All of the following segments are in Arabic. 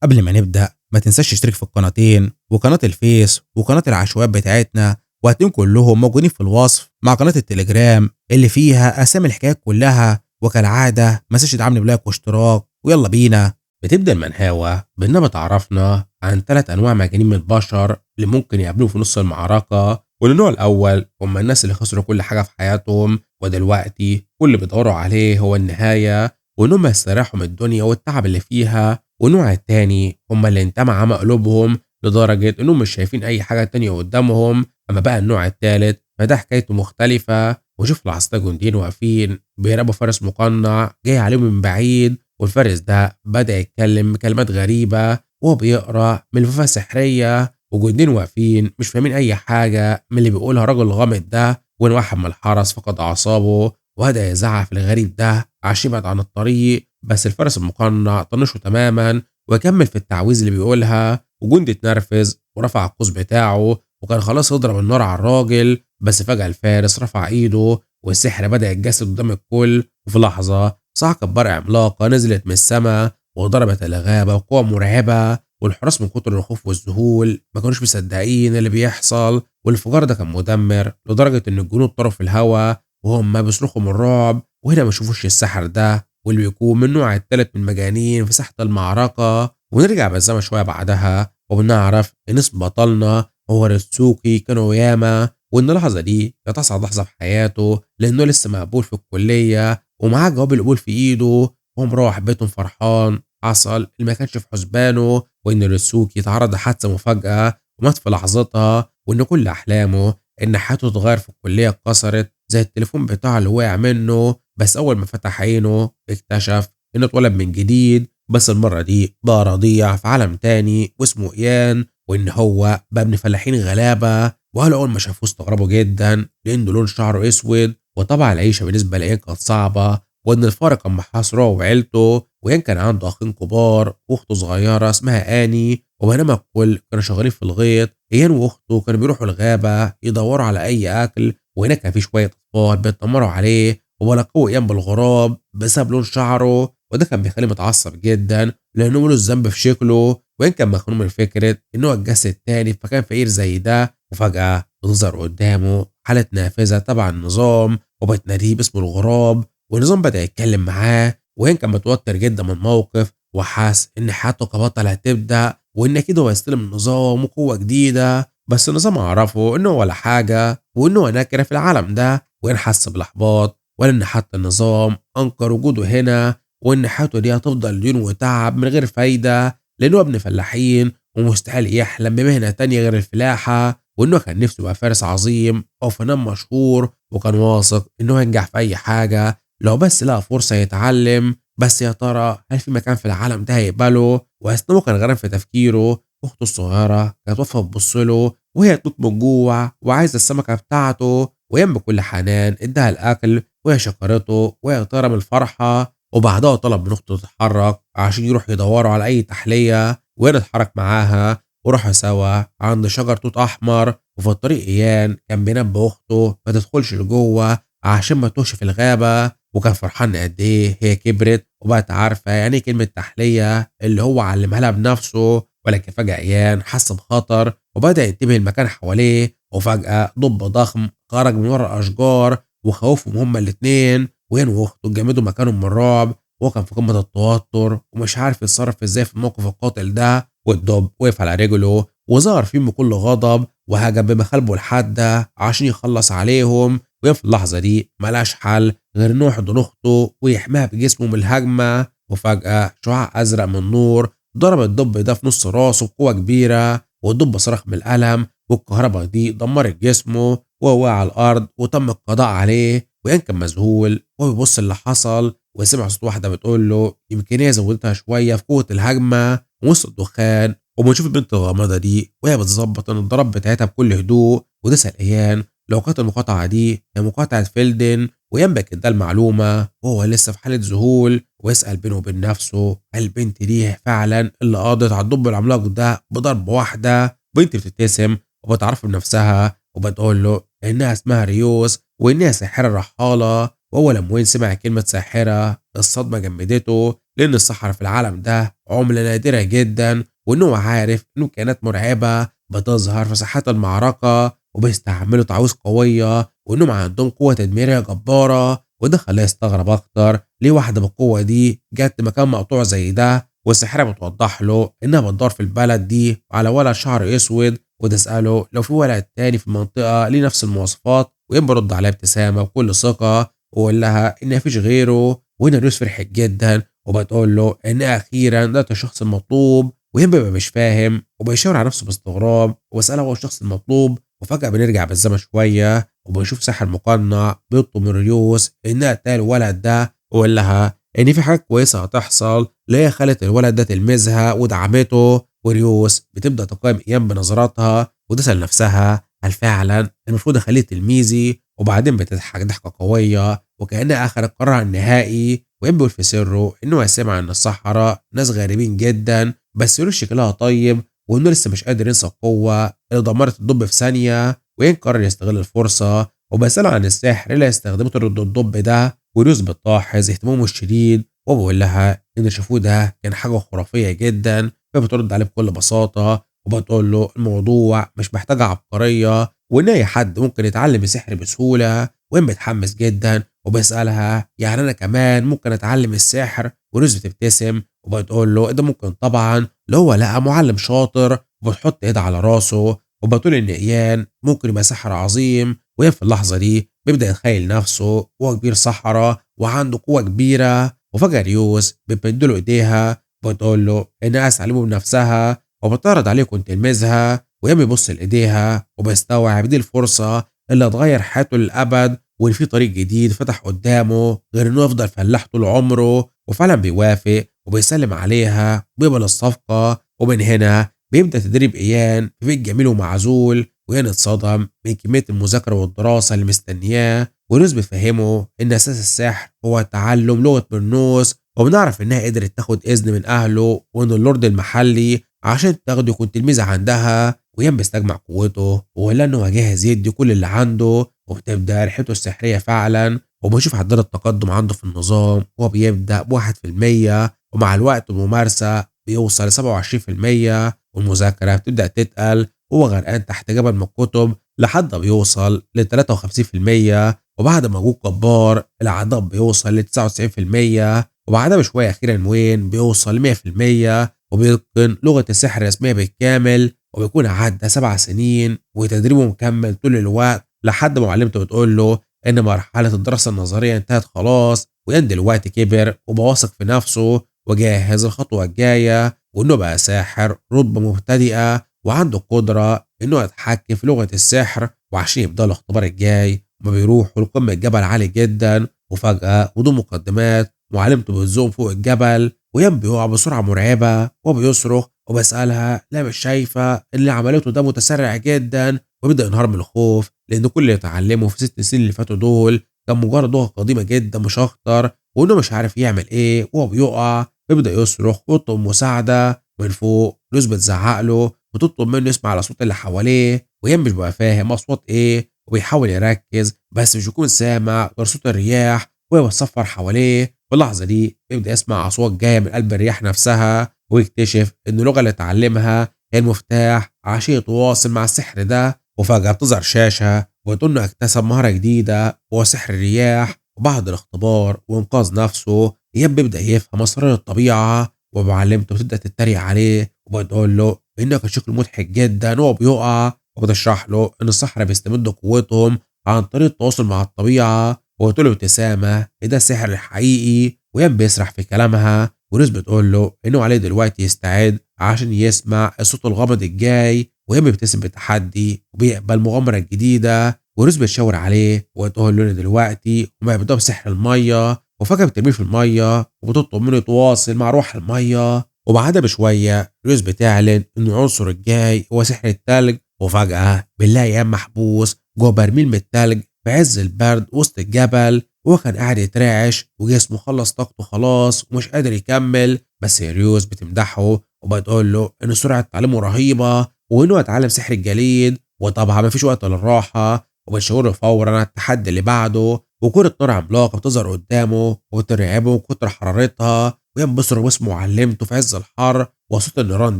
قبل ما نبدأ ما تنساش تشترك في القناتين وقناة الفيس وقناة العشوائيات بتاعتنا، وهتلاقيهم كلهم موجودين في الوصف مع قناة التليجرام اللي فيها أسامي الحكايات كلها. وكالعادة ما تنساش تدعمني بلايك واشتراك، ويلا بينا. بتبدأ المنهاوة بإنها بتعرفنا عن 3 أنواع مجانين من البشر اللي ممكن يقابلوه في نص المعركة. والنوع الأول هم الناس اللي خسروا كل حاجة في حياتهم، ودلوقتي كل اللي بيدوروا عليه هو النهاية، وإنهم يستريحوا من الدنيا والتعب اللي فيها. والنوع التاني هم اللي انتمى عمى قلوبهم لدرجة إنهم مش شايفين أي حاجة تانية قدامهم. أما بقى النوع التالت فده حكايته مختلفة. وشوف العسكريين جنديين واقفين بيراقبوا فارس مقنع جاي عليهم من بعيد، والفارس ده بدأ يتكلم بكلمات غريبة وهو بيقرأ من لفافة سحرية، وجندين واقفين مش فاهمين أي حاجة من اللي بيقولها الراجل الغامض ده. وإن واحد من الحرس فقد أعصابه وبدأ يزعق في الغريب ده عشان يبعد عن الطريق، بس الفارس المقنع طنشه تماما وكمل في التعويذ اللي بيقولها. وجندي اتنرفز ورفع القوس بتاعه وكان خلاص يضرب النار على الراجل، بس فجأة الفارس رفع ايده والسحر بدأ يتجسد قدام الكل. وفي لحظة صعقة برق عملاقة نزلت من السماء وضربت الغابة بقوة مرعبة، والحراس من كتر الخوف والذهول ما كانوش مصدقين اللي بيحصل. والانفجار ده كان مدمر لدرجة ان الجنود طاروا في الهواء وهم بيصرخوا من الرعب. وهنا ما شافوش السحر ده واللي بيكون من النوع التالت من المجانين في ساحة المعركة. ونرجع بالزمن شوية بعدها وبنعرف إن اسم بطلنا هو ريتسوكي كانوياما، وإن اللحظة دي كانت أسعد لحظة في حياته لأنه لسه مقبول في الكلية ومعاه جواب القبول في إيده، وهو مروح بيتهم فرحان. حصل اللي ما كانش في حسبانه، وإن ريتسوكي تعرض لحادثة مفاجأة ومات في لحظتها، وإن كل أحلامه إن حياته تتغير في الكلية اتكسرت زي التليفون بتاعه اللي وقع منه. بس أول ما فتح عينه اكتشف إنه اتولد من جديد، بس المرة دي بقى رضيع في عالم تاني واسمه إيان، وإن هو بقى ابن فلاحين غلابة. وأهله أول ما شافوه استغربوا جدا لأنه لون شعره أسود، وطبعا العيشة بالنسبة لإيان كانت صعبة، وإن الفارق كان محاصره هو وعيلته. وإيان كان عنده أخين كبار وأخته صغيرة اسمها آني، وبينما الكل كانوا شغالين في الغيط إيان وأخته كانوا بيروحوا الغابة يدوروا على أي أكل. وهناك كان في شوية أطفال بيتنمروا عليه وبلقوه أيام بالغراب بسبب لون شعره، وده كان بيخليه متعصب جدا لأنه ملوش ذنب في شكله. وإن كان مخنوق من فكرة إن هو اتجسد تاني في مكان فقير زي ده. وفجأة بتظهر قدامه حالة نافذة تبع النظام وبتناديه باسم الغراب، والنظام بدأ يتكلم معاه. وإن كان متوتر جدا من الموقف وحس إن حياته كبطل هتبدأ وإن أكيد هو يستلم النظام وقوة جديدة، بس النظام عرفه إنه ولا حاجة وإنه نكرة في العالم ده. وإن حس بالإحباط ولأن حتى النظام أنكر وجوده هنا، وإن حياته دي هتفضل دين وتعب من غير فايدة لأنه ابن فلاحين ومستحيل يحلم بمهنة تانية غير الفلاحة. وإنه كان نفسه يبقى فارس عظيم أو فنان مشهور، وكان واثق إنه هينجح في أي حاجة لو بس لقى فرصة يتعلم. بس يا ترى هل في مكان في العالم ده هيقبله؟ وأثناء كان غرق في تفكيره أخته الصغيرة كانت واقفة تبص له وهي تموت من الجوع وعايزة السمكة بتاعته، ويم بكل حنان اداها الأكل وهي شكرته وهي طايرة من الفرحة. وبعدها طلب من أخته تتحرك عشان يروح يدوروا على أي تحلية، وهي اتحرك معاها وراحوا سوا عند شجر توت أحمر. وفي الطريق إيان كان بينبه أخته ما تدخلش لجوه عشان ما توهش في الغابة، وكان فرحان قد إيه هي كبرت وبقت عارفة يعني إيه كلمة تحلية اللي هو علمها لها بنفسه. ولكن فجأة إيان حس بخطر وبدأ ينتبه المكان حواليه، وفجأة ضب ضخم خرج من ورا الأشجار وخوفهم هما الاتنين. وين واخته اتجمدوا مكانهم من الرعب، وهو كان في قمة التوتر ومش عارف يتصرف ازاي في الموقف القاتل ده. والدب وقف على رجله وظهر فيهم بكل غضب وهجم بمخالبه الحادة عشان يخلص عليهم. وفي اللحظة دي ملاش حل غير انه يحضن اخته ويحميها بجسمه من الهجمة. وفجأة شعاع ازرق من نور ضرب الدب ده في نص راسه بقوة كبيرة، والدب صرخ من الألم والكهرباء دي دمرت جسمه وهو وقع على الأرض وتم القضاء عليه. وإن كان مذهول وهو بيبص اللي حصل وسمع صوت واحدة بتقول له يمكن هي زودتها شوية في قوة الهجمة وسط الدخان. وبنشوف البنت الغامضة دي وهي بتظبط الضرب بتاعتها بكل هدوء، وده سأل إيان لو كانت المقاطعة دي هي مقاطعة فيلدن، وينبك ده المعلومة وهو لسه في حالة ذهول ويسأل بينه وبين نفسه هل البنت دي فعلا اللي قضت على الدب العملاق ده بضربة واحدة. بنت بتبتسم وبتعرف بنفسها وبتقول له إنها اسمها ريوس وإنها ساحرة رحالة، وأول لما وين سمع كلمة ساحرة الصدمة جمدته، لأن السحرة في العالم ده عملة نادرة جدا، وإنه عارف إنه كائنات مرعبة بتظهر في ساحات المعركة وبيستعملوا تعويذ قوية، وإنهم عندهم قوة تدميرية جبارة. وده خلاه يستغرب أكتر ليه واحدة بالقوة دي جت مكان مقطوع زي ده. والساحرة بتوضح له إنها بتدور في البلد دي على ولد شعر أسود، وتسأله لو في ولد تاني في المنطقة ليه نفس المواصفات، ويم برد عليها ابتسامة بكل ثقة ويقول لها إن مفيش غيره. وهنا ريوس فرحت جدا وبتقول له إن أخيرا ده الشخص المطلوب. ويم بيبقى مش فاهم وبيشاور على نفسه باستغراب وبيسأله هو الشخص المطلوب. وفجأة بنرجع بالزمن شوية وبنشوف ساحر مقنع بيطلب من ريوس إنها تلاقي الولد ده، ويقول لها إن في حاجة كويسة هتحصل اللي هي خلت الولد ده تلمذها ودعمته. وريوس بتبدأ تقيم إيام بنظراتها وتسأل نفسها هل فعلا المفروض أخليه تلميذي. وبعدين بتضحك ضحكة قوية وكأنها أخذت قرارها النهائي. وإم بيقول في سره إنه سمع إن الصحراء ناس غريبين جدا، بس يقول شكلها طيب، وإنه لسه مش قادر ينسى القوة اللي دمرت الدب في ثانية. وين قرر يستغل الفرصة وبيسأله عن السحر اللي استخدمته ضد الدب ده. وريوس بتلاحظ اهتمامه الشديد وبقول لها إن اللي شافوه ده كان حاجة خرافية جدا. فبترد عليه بكل بساطة وبتقول له الموضوع مش محتاج عبقرية وإن أي حد ممكن يتعلم السحر بسهولة. وين بتحمس جدا وبيسألها يعني أنا كمان ممكن أتعلم السحر. وريوس بتبتسم وبتقول له ده ممكن طبعا اللي هو لقى معلم شاطر، وبتحط ايدها على راسه وبتقول ان ايان ممكن يبقى ساحر عظيم. وهي في اللحظه دي بيبدا يتخيل نفسه هو كبير صحراء وعنده قوه كبيره. وفجاه ريوس بتمدله ايديها وبتقول له انها تعلمه بنفسها وبتعرض عليه كنت تلمذها. ويام بيبص لايديها وبيستوعب دي الفرصه اللي هتغير حياته للابد، وان في طريق جديد فتح قدامه غير انه يفضل فلاح طول عمره. وفعلا بيوافق وبيسلم عليها وبيقبل الصفقة. ومن هنا بيبدأ تدريب إيان في بيت جميل ومعزول. وإيان اتصدم من كمية المذاكرة والدراسة اللي مستنياه. وريوس بيفهمه إن أساس السحر هو تعلم لغة برنوس، وبنعرف إنها قدرت تاخد إذن من أهله وإن اللورد المحلي عشان تاخده يكون تلميذة عندها. وإيان بيستجمع قوته وقال إنه جاهز يدي كل اللي عنده. وبتبدأ رحلته السحرية فعلا وبنشوف عداد التقدم عنده في النظام. هو بيبدأ ب1%، ومع الوقت والممارسة بيوصل ل27%، والمذاكرة بتبدأ تتقل وهو غرقان تحت جبل من الكتب لحد ما بيوصل ل53%. وبعد مجهود جبار العداد بيوصل ل99%. وبعدها بشوية أخيرا وين بيوصل ل100% وبيتقن لغة السحر الرسمية بالكامل. وبيكون عدى 7 سنين وتدريبه مكمل طول الوقت لحد ما معلمته بتقول له إن مرحلة الدراسة النظرية انتهت خلاص، وإن دلوقتي كبر وبقى واثق في نفسه وجاهز الخطوة الجاية، وإنه بقى ساحر رتبة مبتدئة وعنده قدرة إنه يتحكم في لغة السحر. وعشان يبدأ الاختبار الجاي ما بيروحوا لقمة جبل عالي جدا، وفجأة بدون مقدمات معلمته بتزوم فوق الجبل. ويم بيقع بسرعة مرعبة وبيصرخ وبسألها لا مش شايفة اللي عملته ده متسرع جدا. وبيبدأ ينهار من الخوف لأن كل اللي اتعلمه في 6 سنين اللي فاتوا دول كان مجرد لغة قديمة جدا مش أكتر، وإنه مش عارف يعمل إيه. وهو بيقع بيبدأ يصرخ ويطلب مساعدة من فوق. لوز بتزعق له وتطلب منه يسمع الأصوات اللي حواليه، ويم مش بقى فاهم أصوات إيه وبيحاول يركز بس مش يكون سامع غير صوت الرياح وهي بتصفر حواليه. في اللحظة دي بيبدأ يسمع أصوات جاية من قلب الرياح نفسها ويكتشف إن اللغة اللي اتعلمها هي المفتاح عشان يتواصل مع السحر ده. وفجأة بتظهر شاشة وتقول إنه اكتسب مهارة جديدة وهو سحر الرياح. وبعد الاختبار وإنقاذ نفسه إياب بيبدأ يفهم أسرار الطبيعة، ومعلمته بتبدأ تتريق عليه وبتقول له إنه كان شكله مضحك جدا وهو بيقع، وبتشرح له إن السحرة بيستمدوا قوتهم عن طريق التواصل مع الطبيعة. وتقول له ابتسامة إن ده السحر الحقيقي. ويام بيسرح في كلامها ونوس بتقول له إنه عليه دلوقتي يستعد عشان يسمع الصوت الغامض الجاي. ويام بيبتسم بتحدي وبيقبل المغامرة الجديدة. ونوس بتشاور عليه وتقول له إن دلوقتي هما يبدأوا بسحر المية. وفجأة بترميه في المية وبتطلب منه يتواصل مع روح المية. وبعدها بشوية روز بتعلن إن العنصر الجاي هو سحر التلج. وفجأة بنلاقي يام محبوس جوه برميل من التلج في عز البرد وسط الجبل. وهو كان قاعد يترعش وجسمه خلص طاقته خلاص ومش قادر يكمل. بس ريوس بتمدحه وبتقول له إن سرعة تعليمه رهيبة وإنه يتعلم سحر الجليد، وطبعا مفيش وقت للراحة. وبتشاوره فورا على التحدي اللي بعده وكرة نار عملاقة بتظهر قدامه وترعبه من كتر حرارتها، ويقوم بيصرخ باسم معلمته في عز الحر، وصوت النيران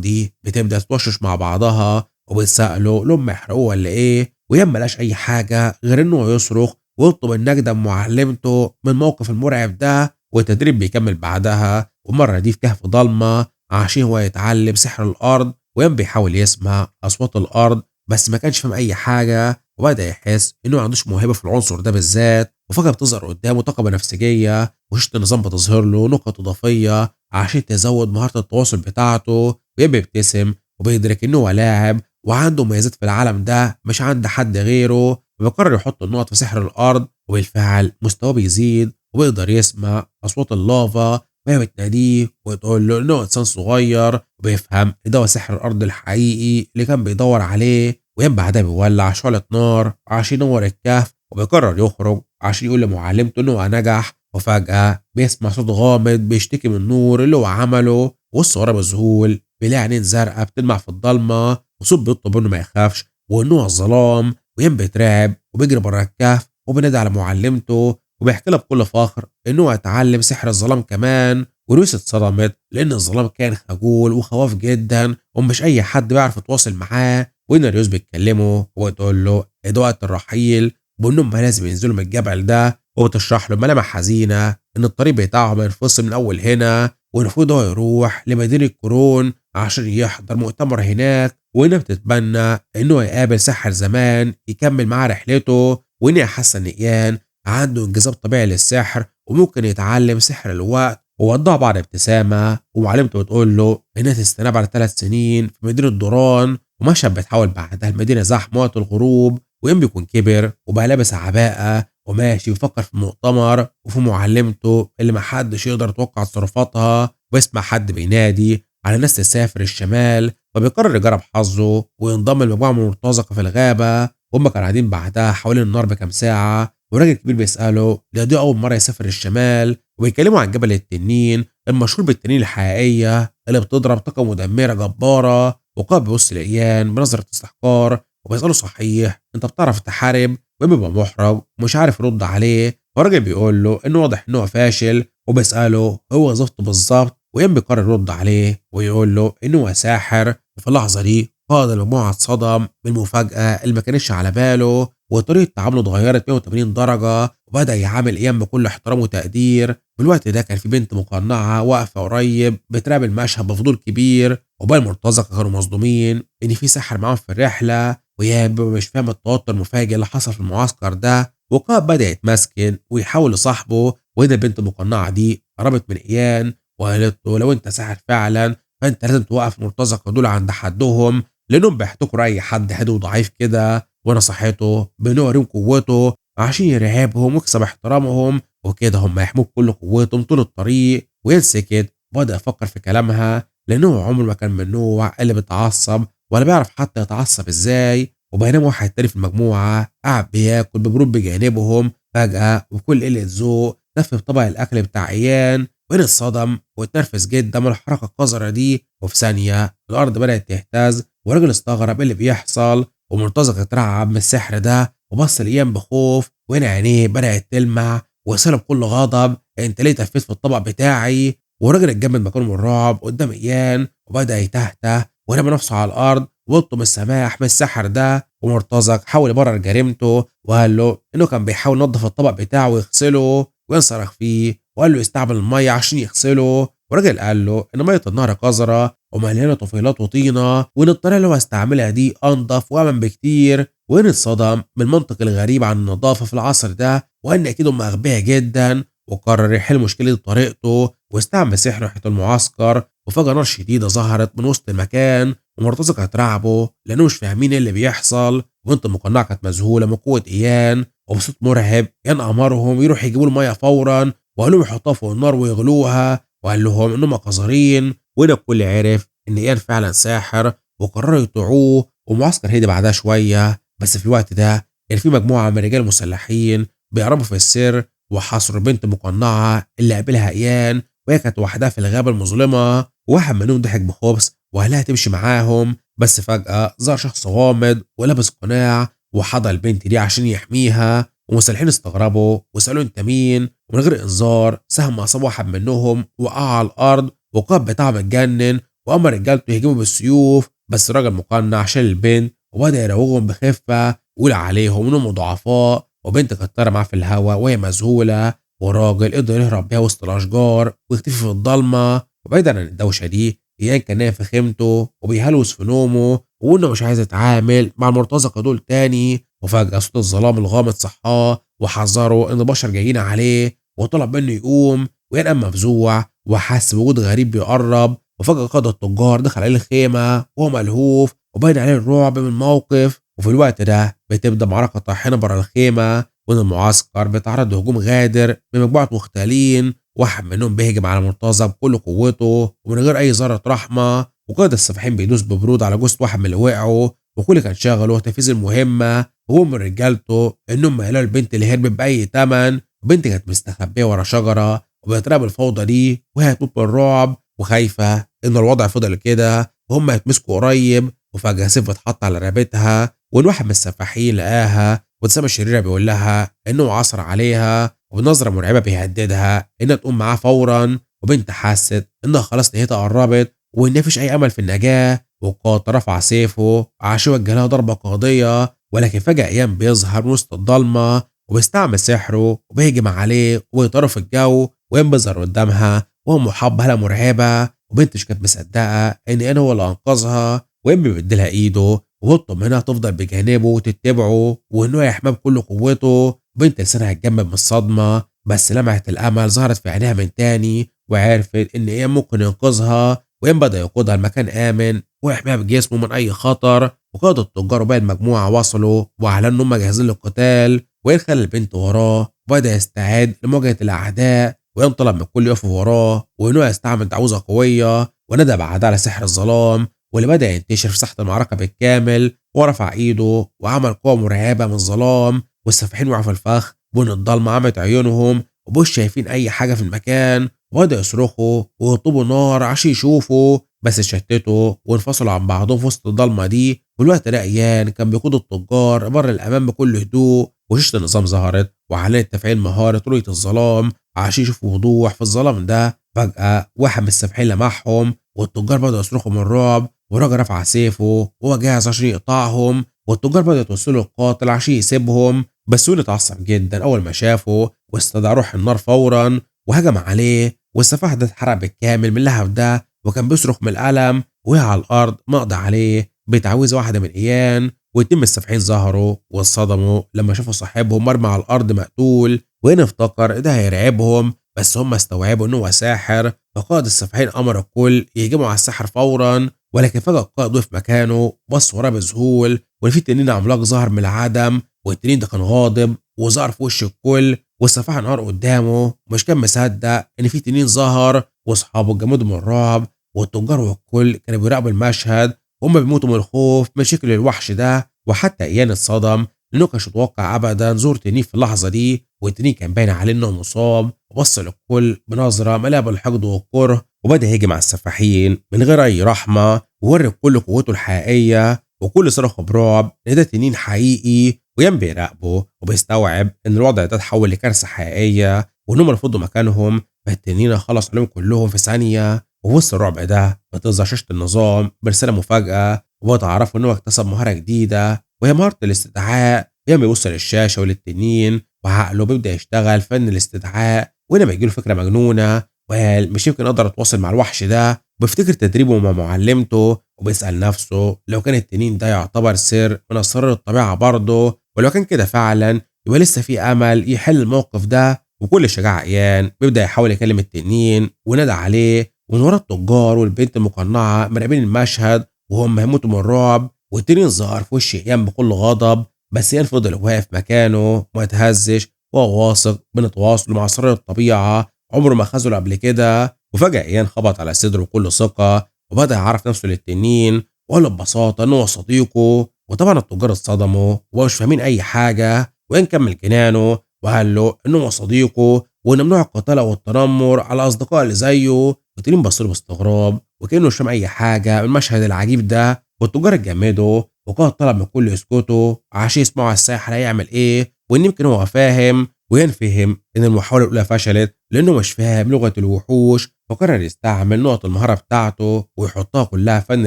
دي بتبدأ تتوشش مع بعضها وبتسأله لما يحرقوه ولا إيه، وياما ملقاش أي حاجة غير إنه يصرخ ويطلب النجدة من معلمته من الموقف المرعب ده. والتدريب بيكمل بعدها، ومرة دي في كهف ضلمة عشان هو يتعلم سحر الأرض، وياما بيحاول يسمع أصوات الأرض بس ما كانش فاهم أي حاجة، وبدأ يحس إنه ما عندوش موهبة في العنصر ده بالذات. وفجأة بتظهر قدامه طاقة بنفسجية وشاشة النظام بتظهر له نقط إضافية عشان تزود مهارة التواصل بتاعته، وبيبتسم وبيدرك إنه هو لاعب وعنده مميزات في العالم ده مش عند حد غيره، وبيقرر يحط النقط في سحر الأرض. وبالفعل مستواه بيزيد وبيقدر يسمع أصوات اللافا وهي بتناديه وتقول له إنه إنسان صغير، وبيفهم إن ده هو سحر الأرض الحقيقي اللي كان بيدور عليه. ويوم بعدها بيولع شعلة نار عشان ينور الكهف، وبيقرر يخرج عشان يقول لمعلمته إنه هو نجح. وفجأة بيسمع صوت غامض بيشتكي من النور اللي هو عمله، وسط ورا مذهول بيلاقي عينين زرقاء بتلمع في الضلمة، وصوت بيطلب منه ما يخافش وإنه هو الظلام. ويم بيترعب وبيجري بره الكهف وبينادي على معلمته، وبيحكي لها بكل فخر إنه هو اتعلم سحر الظلام كمان. ولويس اتصدمت لأن الظلام كان خجول وخواف جدا ومش أي حد بيعرف يتواصل معاه. وإنريوس بيتكلمه وتقول له إيه ده وقت الرحيل، وإنهم لازم ينزلوا من الجبل ده، وبتشرح له ملامح حزينة إن الطريق بتاعهم هينفصل من أول هنا، والمفروض هو يروح لمدينة كورون عشان يحضر مؤتمر هناك، وإنها بتتبنى إنه يقابل ساحر زمان يكمل معاه رحلته، وإنها حاسة إن إيان عنده انجذاب طبيعي للسحر وممكن يتعلم سحر الوقت. ووضح بعد ابتسامة، ومعلمته بتقول له إنها تستناه بعد 3 سنين في مدينة دوران. ومشهد بتحول بعدها المدينة زحمة وقت الغروب، ويوم بيكون كبر وبقى لابس عباءة وماشي بيفكر في المؤتمر وفي معلمته اللي محدش يقدر يتوقع تصرفاتها، ويسمع حد بينادي على ناس تسافر الشمال، فبيقرر يجرب حظه وينضم لمجموعة من المرتزقة في الغابة. وهم كانوا قاعدين بعدها حوالين النار بكام ساعة، وراجل كبير بيسأله ده دي أول مرة يسافر الشمال، وبيتكلموا عن جبل التنين المشهور بالتنين الحقيقية اللي بتضرب طاقة مدمرة جبارة. وقاب بيبص لإيان بنظرة استحقار وبيسأله صحيح أنت بتعرف تحارب، وبيبقى محرج ومش عارف يرد عليه. والراجل بيقول له إنه واضح إنه هو فاشل، وبيسأله هو وظيفته بالظبط، وإيان بيقرر يرد عليه ويقول له إنه هو ساحر. وفي اللحظة دي قائد المجموعة اتصدم بالمفاجأة اللي ما كانتش على باله، وطريقة تعامله اتغيرت 180 درجة، وبدأ يعامل إيام بكل احترام وتقدير. في الوقت ده كان في بنت مقنعة واقفة قريب بتراقب المشهد بفضول كبير، وباقي المرتزقة كانوا مصدومين إن في ساحر معاهم في الرحلة، وإيام بيبقى مش فاهم التوتر المفاجئ اللي حصل في المعسكر ده. وقائد بدأ يتمسكن ويحاول لصاحبه، وهنا البنت المقنعة دي قربت من إيان وقالت له لو أنت ساحر فعلا فأنت لازم توقف المرتزقة دول عند حدهم، لأنهم بيحتكروا أي حد هادي وضعيف كده، ونصحته بإنه يوريهم قوته عشان يرهبهم ويكسب احترامهم، وكده هم يحموه بكل قوتهم طول الطريق. وينسكت وبدأ يفكر في كلامها لأنه عمره ما كان من النوع اللي بيتعصب ولا بيعرف حتى يتعصب ازاي. وبينما واحد تاني في المجموعة قاعد بياكل ببرود بجانبهم، فجأة وبكل قلة ذوق نفذ طبق الأكل بتاع إيان، وين اتصدم واتنرفز جدا من الحركة القذرة دي. وفي ثانية الأرض بدأت تهتز، والراجل استغرب إيه اللي بيحصل، ومرتزق اترعب من السحر ده وبص لإيان بخوف، وين عينيه بدأت تلمع وسأله بكل غضب انت ليه تفيت في الطبق بتاعي. والراجل اتجمد مكانه من الرعب قدام إيان وبدأ يتهته ورمى نفسه على الأرض واطلب السماح من السحر ده. ومرتزق حاول يبرر جريمته وقال له إنه كان بيحاول ينظف الطبق بتاعه ويغسله، وينصرخ فيه وقال له يستعمل المية عشان يغسله. والراجل قال له إن مية النهر قذرة ومليانة طفيلات وطينة، وإن الطريقة اللي هو استعملها دي أنضف وأمن بكتير. وإن اتصدم من المنطق الغريب عن النظافة في العصر ده، وإن أكيد هم أغبياء جدا، وقرر يحل مشكلة بطريقته واستعمل سحر ناحية المعسكر. وفجأة نار شديدة ظهرت من وسط المكان، ومرتزقة اترعبوا لأنه مش فاهمين إيه اللي بيحصل. وانت المقنعة كانت مذهولة من قوة إيان، وبصوت مرعب كان أمرهم يروح يجيبوا المية فورا، وقال لهم يحطوها فوق النار ويغلوها، وقال لهم إنهم قذرين. وهنا الكل عرف إن إيان فعلا ساحر، وقرروا يطيعوه. والمعسكر هدي بعدها شوية، بس في الوقت ده كان في مجموعة من الرجال المسلحين بيقربوا في السر وحاصروا البنت المقنعة اللي قابلها إيان، وهي كانت وحدها في الغابة المظلمة. وواحد منهم ضحك بخبث وقال لها تمشي معاهم، بس فجأة ظهر شخص غامض ولابس قناع وحضن البنت دي عشان يحميها. ومسلحين استغربوا وسألوا انت مين، ومن غير انذار سهم اصاب واحد منهم وقع على الارض، والقائد بتاعهم اتجنن وامر رجالته يهجموا بالسيوف، بس الراجل مقنع شال البنت وبدا يراوغهم بخفه ويقول عليهم انهم ضعفاء، وبنت كانت طايره معاه في الهواء وهي مذهوله، وراجل قدر يهرب بيها وسط الاشجار ويختفي في الضلمه. وبعيدا عن الدوشه دي ايان كان نايم في خيمته وبيهلوس في نومه وانه مش عايز يتعامل مع المرتزقه دول تاني. وفجاه صوت الظلام الغامض صحاه وحذره ان البشر جايين عليه، وطلب منه يقوم. ويان قام مفزوع وحس بوجود غريب بيقرب. وفجاه قائد التجار دخل عليه الخيمه وهو ملهوف وباين عليه الرعب من الموقف. وفي الوقت ده بتبدا معركه طاحنه بره الخيمه، وان المعسكر بيتعرض لهجوم غادر من مجموعه مختالين. واحد منهم بيهجم على مرتضى بكل قوته ومن غير اي ذره رحمه، وقائد السفاحين بيدوس ببرود على جثه واحد من اللي وقعوا. وكل اللي كان شغله تنفيذ المهمه، وهو من رجالته انهم ما يلاقوا البنت اللي هربت باي ثمن. وبنت كانت مستخبيه ورا شجره وبتراقب الفوضى دي وهي هتموت بالرعب وخايفه ان الوضع فضل كده وهم هيتمسكوا قريب. وفجاه سيف اتحط على رقبتها، وان واحد من السفاحين لقاها وابتسامه الشريره بيقول لها انه عثر عليها، وبنظره مرعبه بيهددها انها تقوم معاه فورا. وبنت حست انها خلاص نهايتها قربت وان مفيش اي امل في النجاه. والقاط رفع سيفه عشان يوجه لها ضربه قاضيه، ولكن فجاه ايام بيظهر من وسط الضلمه وبيستعمل سحره وبيهجم عليه ويطيره في الجو. ويام بيظهر قدامها وهو محب هله مرعبه، وبنت مش كانت مصدقه ان انا هو اللي انقذها. ويام بيمدلها ايده وبيطلب منها تفضل بجانبه وتتبعه وانه يحماه بكل قوته. بنت لسانها اتجمد من الصدمه، بس لمعه الامل ظهرت في عينيها من تاني وعرفت ان ايام ممكن ينقذها. ويام بدا يقودها لمكان امن ويحميها بجسمه من اي خطر. وقائد التجار وباقي المجموعه وصلوا واعلنوا ان هم جاهزين للقتال. ويام خلى البنت وراه وبدا يستعد لمواجهه الاعداء. ويام طلب من الكل يقف وراه وانه يستعمل تعويذه قويه، وندى بعدها على سحر الظلام واللي بدا ينتشر في ساحه المعركه بالكامل. ورفع ايده وعمل قوه مرعبه من الظلام، والسفاحين وقعوا في الفخ وان الضلمه عمت عيونهم ومش شايفين اي حاجه في المكان. وبدأوا يصرخوا ويطلبوا نار عشان يشوفوا، بس اتشتتوا وانفصلوا عن بعضهم في وسط الضلمه دي. والوقت ده ايان كان بيقود التجار بر الامام بكل هدوء، وشاشه النظام ظهرت واعلنت تفعيل مهاره رؤيه الظلام عشان يشوفوا وضوح في الظلام ده. فجاه واحد من السفاحين لمحهم والتجار بدأوا يصرخوا من الرعب، والراجل رفع سيفه وهو جاهز عشان يقطعهم. والتجار بدأوا يتوصلوا القاتل عشان يسيبهم، بس ويل اتعصب جدا اول ما شافه واستدعى روح النار فورا وهجم عليه. والسفاح ده اتحرق بالكامل من اللهب ده وكان بيصرخ من الالم وقع على الارض مقضى عليه بتعويذه واحده من ايان. واتنين من السفاحين ظهروا واتصدموا لما شافوا صاحبهم مرمي على الارض مقتول، وهنا افتكر ده هيرعبهم، بس هم استوعبوا انه هو ساحر. فقائد السفاحين امر الكل يهجموا على الساحر فورا، ولكن فجاه القائد وقف مكانه بص وراه بذهول وان في تنين عملاق ظهر من العدم. والتنين ده كان غاضب وظهر في وش الكل، والسفاح انهار قدامه ومش كان مصدق ان في تنين ظهر. واصحابه اتجمدوا من الرعب، والتجار والكل كانوا بيراقبوا المشهد وهم بيموتوا من الخوف من شكل الوحش ده. وحتى ايان اتصدم لانه كانش متوقع ابدا ظهور تنين في اللحظه دي، والتنين كان باين عليه انه مصاب. وبص للكل بنظره مليئه بالحقد والكره وبدا يهجم على السفاحين من غير اي رحمه ووري كل قوته الحقيقيه. وكل صرخ برعب ان ده تنين حقيقي، ويان بيراقبه وبيستوعب ان الوضع ده اتحول لكارثه حقيقيه وانهم رفضوا مكانهم. فالتنين خلص عليهم كلهم في ثانيه. ووسط الرعب ده بتظهر شاشه النظام برساله مفاجاه، وبتعرفوا ان هو اكتسب مهاره جديده وهي مهاره الاستدعاء. يان بيبص للشاشه وللتنين وعقله بيبدا يشتغل فن الاستدعاء، وهنا بيجيله فكره مجنونه وقال مش يمكن اقدر اتواصل مع الوحش ده. وبيفتكر تدريبه مع معلمته وبيسأل نفسه لو كان التنين ده يعتبر سر من أسرار الطبيعة برضه، ولو كان كده فعلا يبقى لسه في أمل يحل الموقف ده. وكل شجاع عيان بيبدأ يحاول يكلم التنين ونادى عليه، ومن ورا التجار والبنت المقنعة مراقبين المشهد وهم هيموتوا من الرعب. والتنين ظهر في وش عيان بكل غضب، بس عيان فضل واقف مكانه وما اتهزش وهو واثق من تواصله مع أسرار الطبيعة عمره ما خذله قبل كده. وفجأة عيان خبط على صدره بكل ثقة وبدأ يعرف نفسه للتنين وقال ببساطة إنه هو صديقه. وطبعا التجار اتصدموا ومش فاهمين أي حاجة، وإن كمل جنانه وقال له إنه هو صديقه وإن ممنوع القتال أو التنمر على أصدقاء اللي زيه. والتنين بص له باستغراب وكأنه مش فاهم أي حاجة من المشهد العجيب ده. والتجار اتجمدوا وقائد طلب من الكل يسكتوا عشان يسمعوا الساحر هيعمل إيه. وإن يمكن هو فاهم وينفهم إن المحاولة الأولى فشلت لأنه مش فاهم لغة الوحوش، فقرر يستعمل نقط المهارة بتاعته ويحطها كلها في فن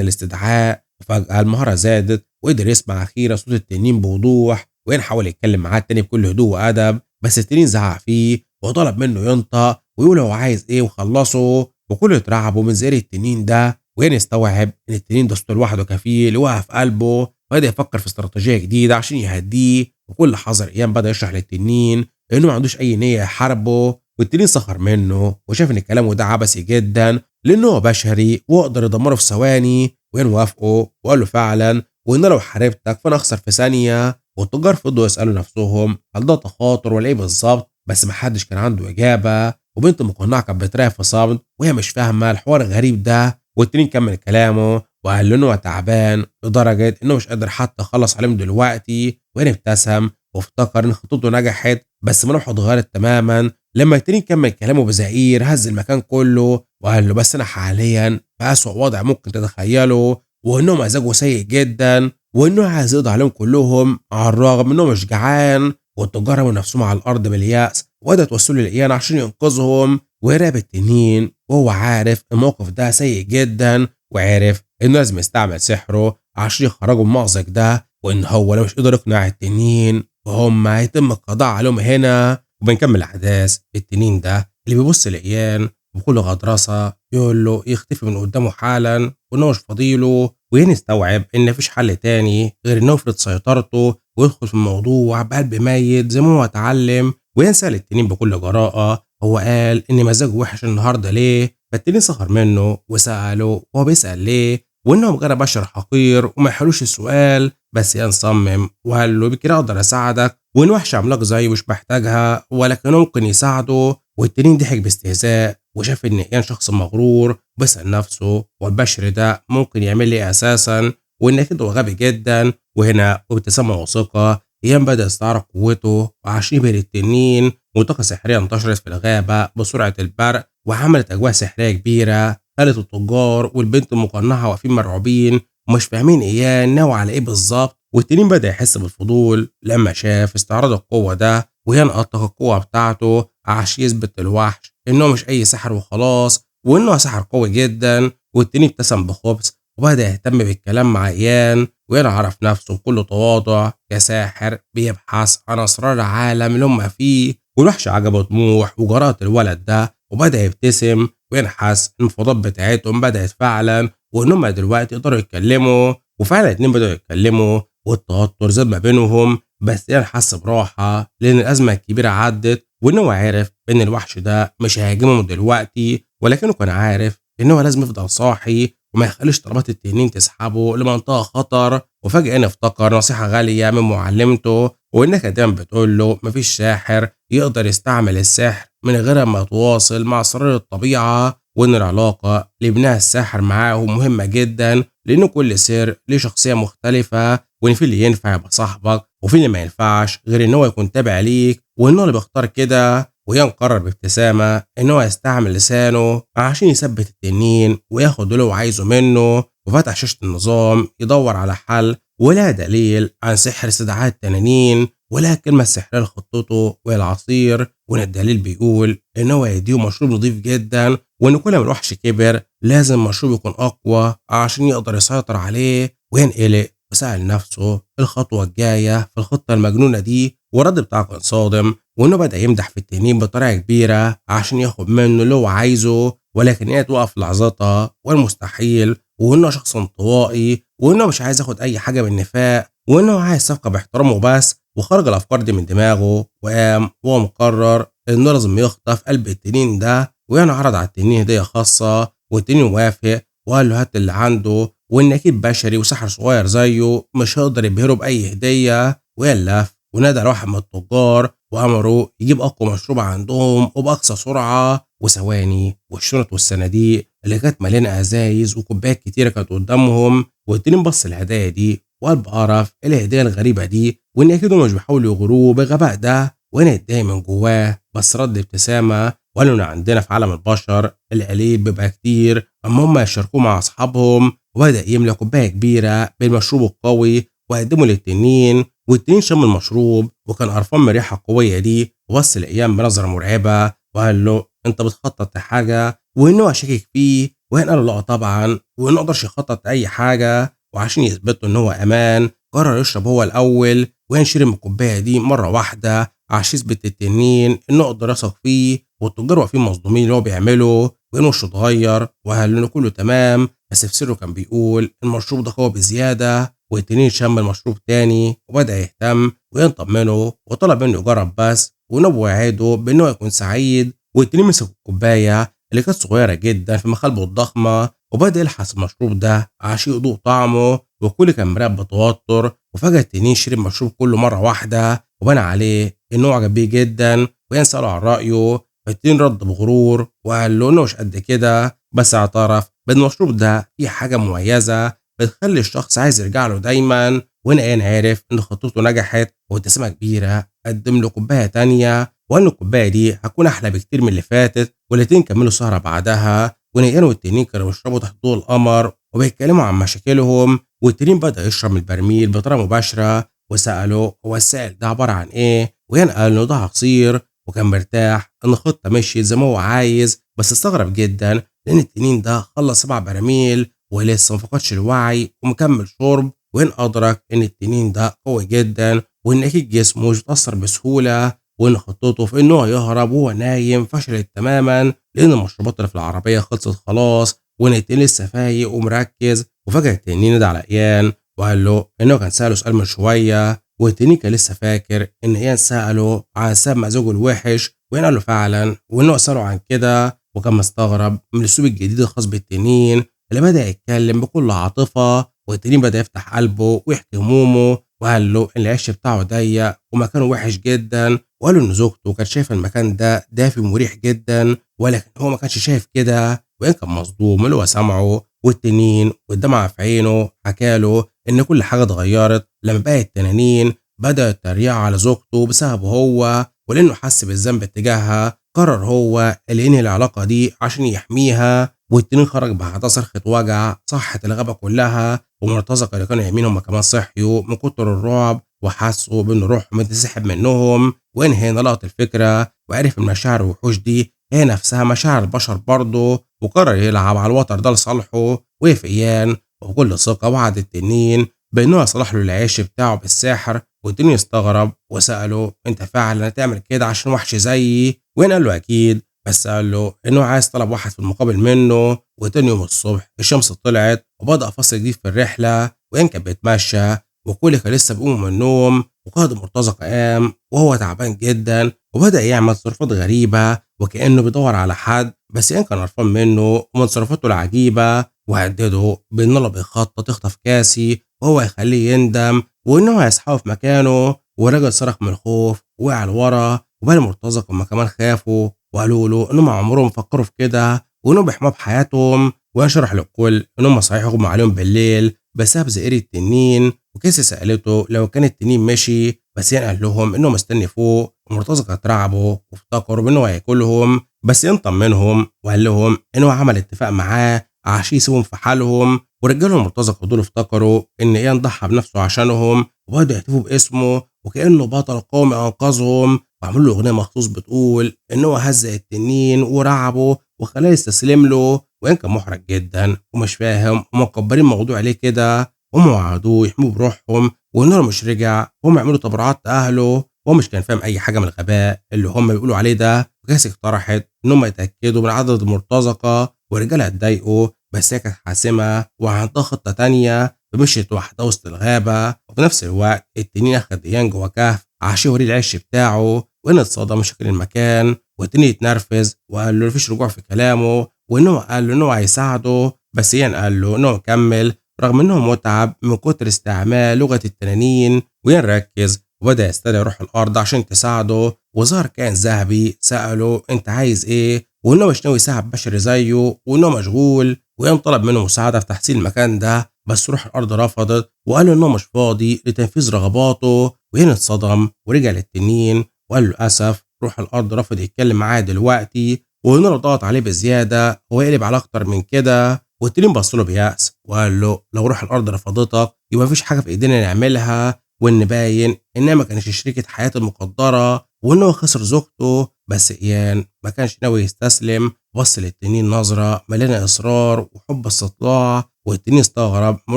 الاستدعاء. وفجأة المهارة زادت وقدر يسمع أخيرا صوت التنين بوضوح، وين حاول يتكلم معاه التاني بكل هدوء وأدب، بس التنين زعق فيه وطلب منه ينطق ويقول هو عايز إيه وخلصه. وكله اترعبوا من زئر التنين ده، وين استوعب إن التنين ده صوته لوحده كفيل وقف قلبه، وبدأ يفكر في استراتيجية جديدة عشان يهديه. وكل حذر إيام بدأ يشرح للتنين إنه ما عندوش أي نية يحاربه، والتنين سخر منه وشاف إن كلامه ده عبثي جدا لأنه هو بشري وأقدر يدمره في ثواني. وين وافقه وقال له فعلا، وإن لو حاربتك فأنا أخسر في ثانية. والتجار فضلوا يسألوا نفسهم هل ده تخاطر ولا إيه بالظبط، بس محدش كان عنده إجابة. وبنت المقنعة كانت بتراقب في صمت وهي مش فاهمة الحوار الغريب ده. والتنين كمل كلامه وقال له إنه هو تعبان لدرجة إنه مش قادر حتى يخلص عليهم دلوقتي. وين ابتسم وافتكر إن خطته نجحت، بس ملامحه اتغيرت تماما لما التنين كمل كلامه بزعير هز المكان كله. وقال له بس أنا حاليا في أسوأ وضع ممكن تتخيله، وإنه مزاجه سيء جدا، وإنه عايز يقضي عليهم كلهم على الرغم إنه مش جعان. والتجار رموا نفسهم على الأرض باليأس وبدأوا يتوسلوا للإيان عشان ينقذهم. ويراقب التنين وهو عارف الموقف ده سيء جدا، وعارف إنه لازم يستعمل سحره عشان يخرجوا من المأزق ده، وإن هو لو مش قدر يقنع التنين فهم هيتم القضاء عليهم هنا. وبنكمل الأحداث. التنين ده اللي بيبص لإيان بكل غضرسة يقول له يختفي من قدامه حالا وإنه مش فاضيله. وين استوعب إن مفيش حل تاني غير إنه يفرض سيطرته ويدخل في الموضوع بقلب ميت زي ما هو اتعلم. وينسى التنين بكل جراءة هو قال إن مزاجه وحش النهارده ليه. فالتنين سخر منه وسأله وهو بيسأل ليه، وإنه مجرد بشر حقير وما يحلوش السؤال. بس يان صمم وقال له بكده أقدر أساعدك، وإن وحش عملاق زيه مش محتاجها ولكنه ممكن يساعده. والتنين ضحك باستهزاء وشاف إن إيان شخص مغرور، وبيسأل نفسه والبشر ده ممكن يعمل لي إيه أساسا، وإن أكيد هو غبي جدا. وهنا وبابتسامة واثقة إيان بدأ يستعرض قوته وعشان يبهر التنين. وطاقة سحرية انتشرت في الغابة بسرعة البرق وعملت أجواء سحرية كبيرة خلت التجار والبنت المقنعة واقفين مرعوبين ومش فاهمين إيان ناوي على إيه بالظبط. والتنين بدأ يحس بالفضول لما شاف استعراض القوة ده، ويان أطلق القوة بتاعته عشان يثبت للوحش إنه مش أي سحر وخلاص، وإنه سحر قوي جدا. والتنين ابتسم بخبث وبدأ يهتم بالكلام مع إيان، ويان عرف نفسه بكل تواضع كساحر بيبحث عن أسرار العالم اللي هم فيه. والوحش عجبه طموح وجرأة الولد ده وبدأ يبتسم، ويان حس إن المفاوضات بتاعتهم بدأت فعلا وإنهم دلوقتي يقدروا يتكلموا. وفعلا الاتنين بدأوا يتكلموا والتوتر زاد ما بينهم، بس يان حس براحة لأن الأزمة الكبيرة عدت، وإنه عارف إن الوحش ده مش هيهاجمهم دلوقتي، ولكنه كان عارف إنه لازم يفضل صاحي وما يخليش طلبات التنين تسحبه لمنطقة خطر. وفجأة إن افتكر نصيحة غالية من معلمته، وإنها كانت دايما بتقول له مفيش ساحر يقدر يستعمل السحر من غير ما يتواصل مع أسرار الطبيعة، وإن العلاقة اللي بناها الساحر معاهم مهمة جدا لأن كل سر ليه شخصية مختلفة، وإن في اللي ينفع يبقى صاحبك وفي اللي ما ينفعش غير إن هو يكون تابع ليك، وإنه اللي بيختار كده. ويان قرر بابتسامة إن هو يستعمل لسانه عشان يثبت التنين وياخد اللي هو عايزه منه. وفتح شاشة النظام يدور على حل ولا دليل عن سحر استدعاء التنانين ولا كلمة سحرية لخطته وهي العصير. وإن الدليل بيقول إن هو يديه مشروب نظيف جدا، وإن كل ما الوحش كبر لازم المشروب يكون أقوى عشان يقدر يسيطر عليه. وينقلق وسأل نفسه الخطوة الجاية في الخطة المجنونة دي، والرد بتاعه كان صادم، وإنه بدأ يمدح في التنين بطريقة كبيرة عشان ياخد منه اللي هو عايزه، ولكن هي توقف لحظتها والمستحيل، وإنه شخص انطوائي، وإنه مش عايز ياخد أي حاجة بالنفاق، وإنه عايز صفقة باحترامه بس. وخرج الأفكار دي من دماغه وقام وهو مقرر إنه لازم يخطف قلب التنين ده. ويعني عرض على التنين هدية خاصة، والتنين وافق وقال له هات اللي عنده، وإن أكيد بشري وسحر صغير زيه مش هيقدر يبهره بأي هدية. ويلف ونادى على واحد من التجار وأمره يجيب أقوى مشروب عندهم وبأقصى سرعة. وثواني والشنط والصناديق اللي كانت مليانة أزايز وكوبايات كتيرة كانت قدامهم. والتنين بص الهدايا دي وقال بقرف إيه الهدية الغريبة دي، وإن أكيد مش بيحاولوا يغروه بغباء ده. وأنا اتضايق من جواه بس رد ابتسامة وقالوا إن عندنا في عالم البشر القليل بيبقى كتير أما هم يشاركوه مع أصحابهم. وبدأ يملى كوباية كبيرة بالمشروب القوي وقدمه للتنين، والتنين شم المشروب وكان قرفان من الريحة القوية دي، وبص لإيان بنظرة مرعبة وقال له: أنت بتخطط لحاجة؟ وإن هو شاكك فيه، وإيان قال له: لأ طبعًا، وإنه ما قدرش يخطط لأي حاجة، وعشان يثبت له إن هو أمان قرر يشرب هو الأول، وإيان شرب من الكوباية دي مرة واحدة عشان يثبت للتنين إنه يقدر يثق فيه، والتجار واقفين مصدومين اللي هو بيعمله، وإن وشه اتغير وقال له إن كله تمام، بس في سره كان بيقول المشروب ده قوي بزيادة. والتنين شم المشروب تاني وبدأ يهتم ويطمنه وطلب منه يجرب بس، ونبوه وعده بإنه يكون سعيد. والتنين مسك الكوباية اللي كانت صغيرة جدا في مخالبه الضخمة وبدأ يلحس المشروب ده عشان يدوق طعمه، والكل كان مراقب بتوتر. وفجأة التنين شرب المشروب كله مرة واحدة وبان عليه إنه عجب بيه جدا، ويان سأله عن رأيه. فالتنين رد بغرور وقال له إنه مش قد كده، بس اعترف بإن المشروب ده فيه حاجة مميزة بتخلي الشخص عايز يرجع له دايما. وهنا ايان عرف ان خطته نجحت، وابتسامه كبيره قدم له كوبايه تانيه وقال له الكوبايه دي هتكون احلى بكتير من اللي فاتت. والاتنين كملوا سهره بعدها، ونيان والتنين كانوا بيشربوا تحت ضوء القمر وبيتكلموا عن مشاكلهم. والتنين بدا يشرب من البرميل بطريقه مباشره وساله هو السائل ده عباره عن ايه، ويان قال له ده عصير، وكان مرتاح ان الخطه مشيت زي ما هو عايز. بس استغرب جدا لان التنين ده خلص 7 براميل ولسه ما فقدش الوعي ومكمل شرب. وإن أدرك إن التنين ده قوي جدا وإن أكيد جسمه مش بيتأثر بسهولة، وإن خطته في إنه يهرب وهو نايم فشلت تماما لأن المشروبات اللي في العربية خلصت خلاص، وإن التنين لسه فايق ومركز. وفجأة التنين نادى على إيان وقال له إنه كان سأله سؤال من شوية، والتنين كان لسه فاكر إن إيان سأله عن سبب مزاجه الوحش، وإيان قال له فعلا وإنه سأله عن كده، وكان مستغرب من الأسلوب الجديد الخاص بالتنين اللي بدأ يتكلم بكل عاطفة. والتنين بدأ يفتح قلبه ويحكي همومه، وقال له إن العش بتاعه ضيق ومكانه وحش جدا، وقال له إن زوجته كانت شايفة المكان ده دافي ومريح جدا ولكن هو ما كانش شايف كده، وإن كان مصدوم من اللي هو سمعه. والتنين والدمعة في عينه حكى له إن كل حاجة اتغيرت لما بقى التنانين بدأوا يتريقوا على زوجته بسببه هو، ولأنه حس بالذنب اتجاهها قرر هو اللي ينهي العلاقة دي عشان يحميها. والتنين خرج بعدها صرخة وجع صحت الغابة كلها، ومرتزقة اللي كانوا يمين هم كمان صحيوا من كتر الرعب وحسوا بأن روحهم بتسحب منهم. وإن هنا لقط الفكرة وعرف إن مشاعر الوحوش دي هي نفسها مشاعر البشر برضه، وقرر يلعب على الوتر ده لصالحه. وقف إيان وبكل ثقة وعد التنين بأنه يصلح له العيش بتاعه بالسحر. والتنين استغرب وسأله أنت فعلا هتعمل كده عشان وحش زيي؟ وإن قال له أكيد، بس قال له إنه عايز طلب واحد في المقابل منه. وتاني يوم الصبح الشمس طلعت وبدأ فصل جديد في الرحلة، وإن كان بيتمشى وكل كان لسه بيقوم من النوم، وقائد المرتزقة قام وهو تعبان جدا وبدأ يعمل تصرفات غريبة وكأنه بيدور على حد، بس إن كان قرفان منه ومن تصرفاته العجيبة وهدده بإنه لو بيخطط يخطف كاسي وهو يخليه يندم وإنه هيسحبه في مكانه. والراجل صرخ من الخوف ووقع لورا، وبقى المرتزقة هما كمان خافوا وقالوا له انهم عمرهم فكروا في كده وانهم بيحموا بحياتهم. وشرح للكل انهم صحيح يغمى عليهم بالليل بسبب زئير التنين. وكيسي سالته لو كان التنين مشي، بس قال لهم انه مستني فوق. ومرتزقة اترعبوا وافتكروا بانه هياكلهم، بس طمنهم وقال لهم انه عمل اتفاق معاه عشان يسيبهم في حالهم. ورجاله المرتزقة دول افتكروا ان ايان ضحى بنفسه عشانهم وبدأوا يهتفوا باسمه وكأنه بطل قومي انقذهم، وعملوا له اغنيه مخصوص بتقول ان هو هزق التنين ورعبه وخلاه يستسلم له. وان كان محرج جدا ومش فاهم ومكبرين الموضوع ليه كده، هم وعدوه يحموا بروحهم وانه لو مش رجع هم يعملوا تبرعات لاهله، وهو مش كان فاهم اي حاجه من الغباء اللي هم بيقولوا عليه ده. وكاسي اقترحت ان هم يتاكدوا من عدد المرتزقه، والرجاله اتضايقوا بس هي كانت حاسمه وعندها خطه تانيه، فمشيت واحده وسط الغابه. وفي نفس الوقت التنين اخد ايان جوه كهف عشان يوريه العش بتاعه، وإن اتصدم شكل المكان. والتاني اتنرفز وقال له مفيش رجوع في كلامه، وإنه قال له إنه هيساعده، بس يان قال له إنه مكمل رغم إنه متعب من كتر استعمال لغة التنانين. ويان ركز وبدأ يستدعي روح الأرض عشان تساعده، وظهر كائن ذهبي سأله أنت عايز إيه، وإنه مش ناوي يساعد بشري زيه وإنه مشغول. ويان طلب منه مساعدة في تحسين المكان ده، بس روح الأرض رفضت وقال له إنه مش فاضي لتنفيذ رغباته. وهنا اتصدم ورجع للتنين وقال له للأسف روح الأرض رفض يتكلم معاه دلوقتي، وإنه لو ضغط عليه بزيادة هو يقلب على أكتر من كده. والتنين بص له بيأس وقال له لو روح الأرض رفضتك يبقى مفيش حاجة في إيدينا نعملها، وإن باين إنها ما كانتش شريكة حياته المقدرة، وإن هو خسر زوجته. بس إيان ما كانش ناوي يستسلم، بص للتنين نظرة مليانة إصرار وحب استطلاع. والتنين استغرب من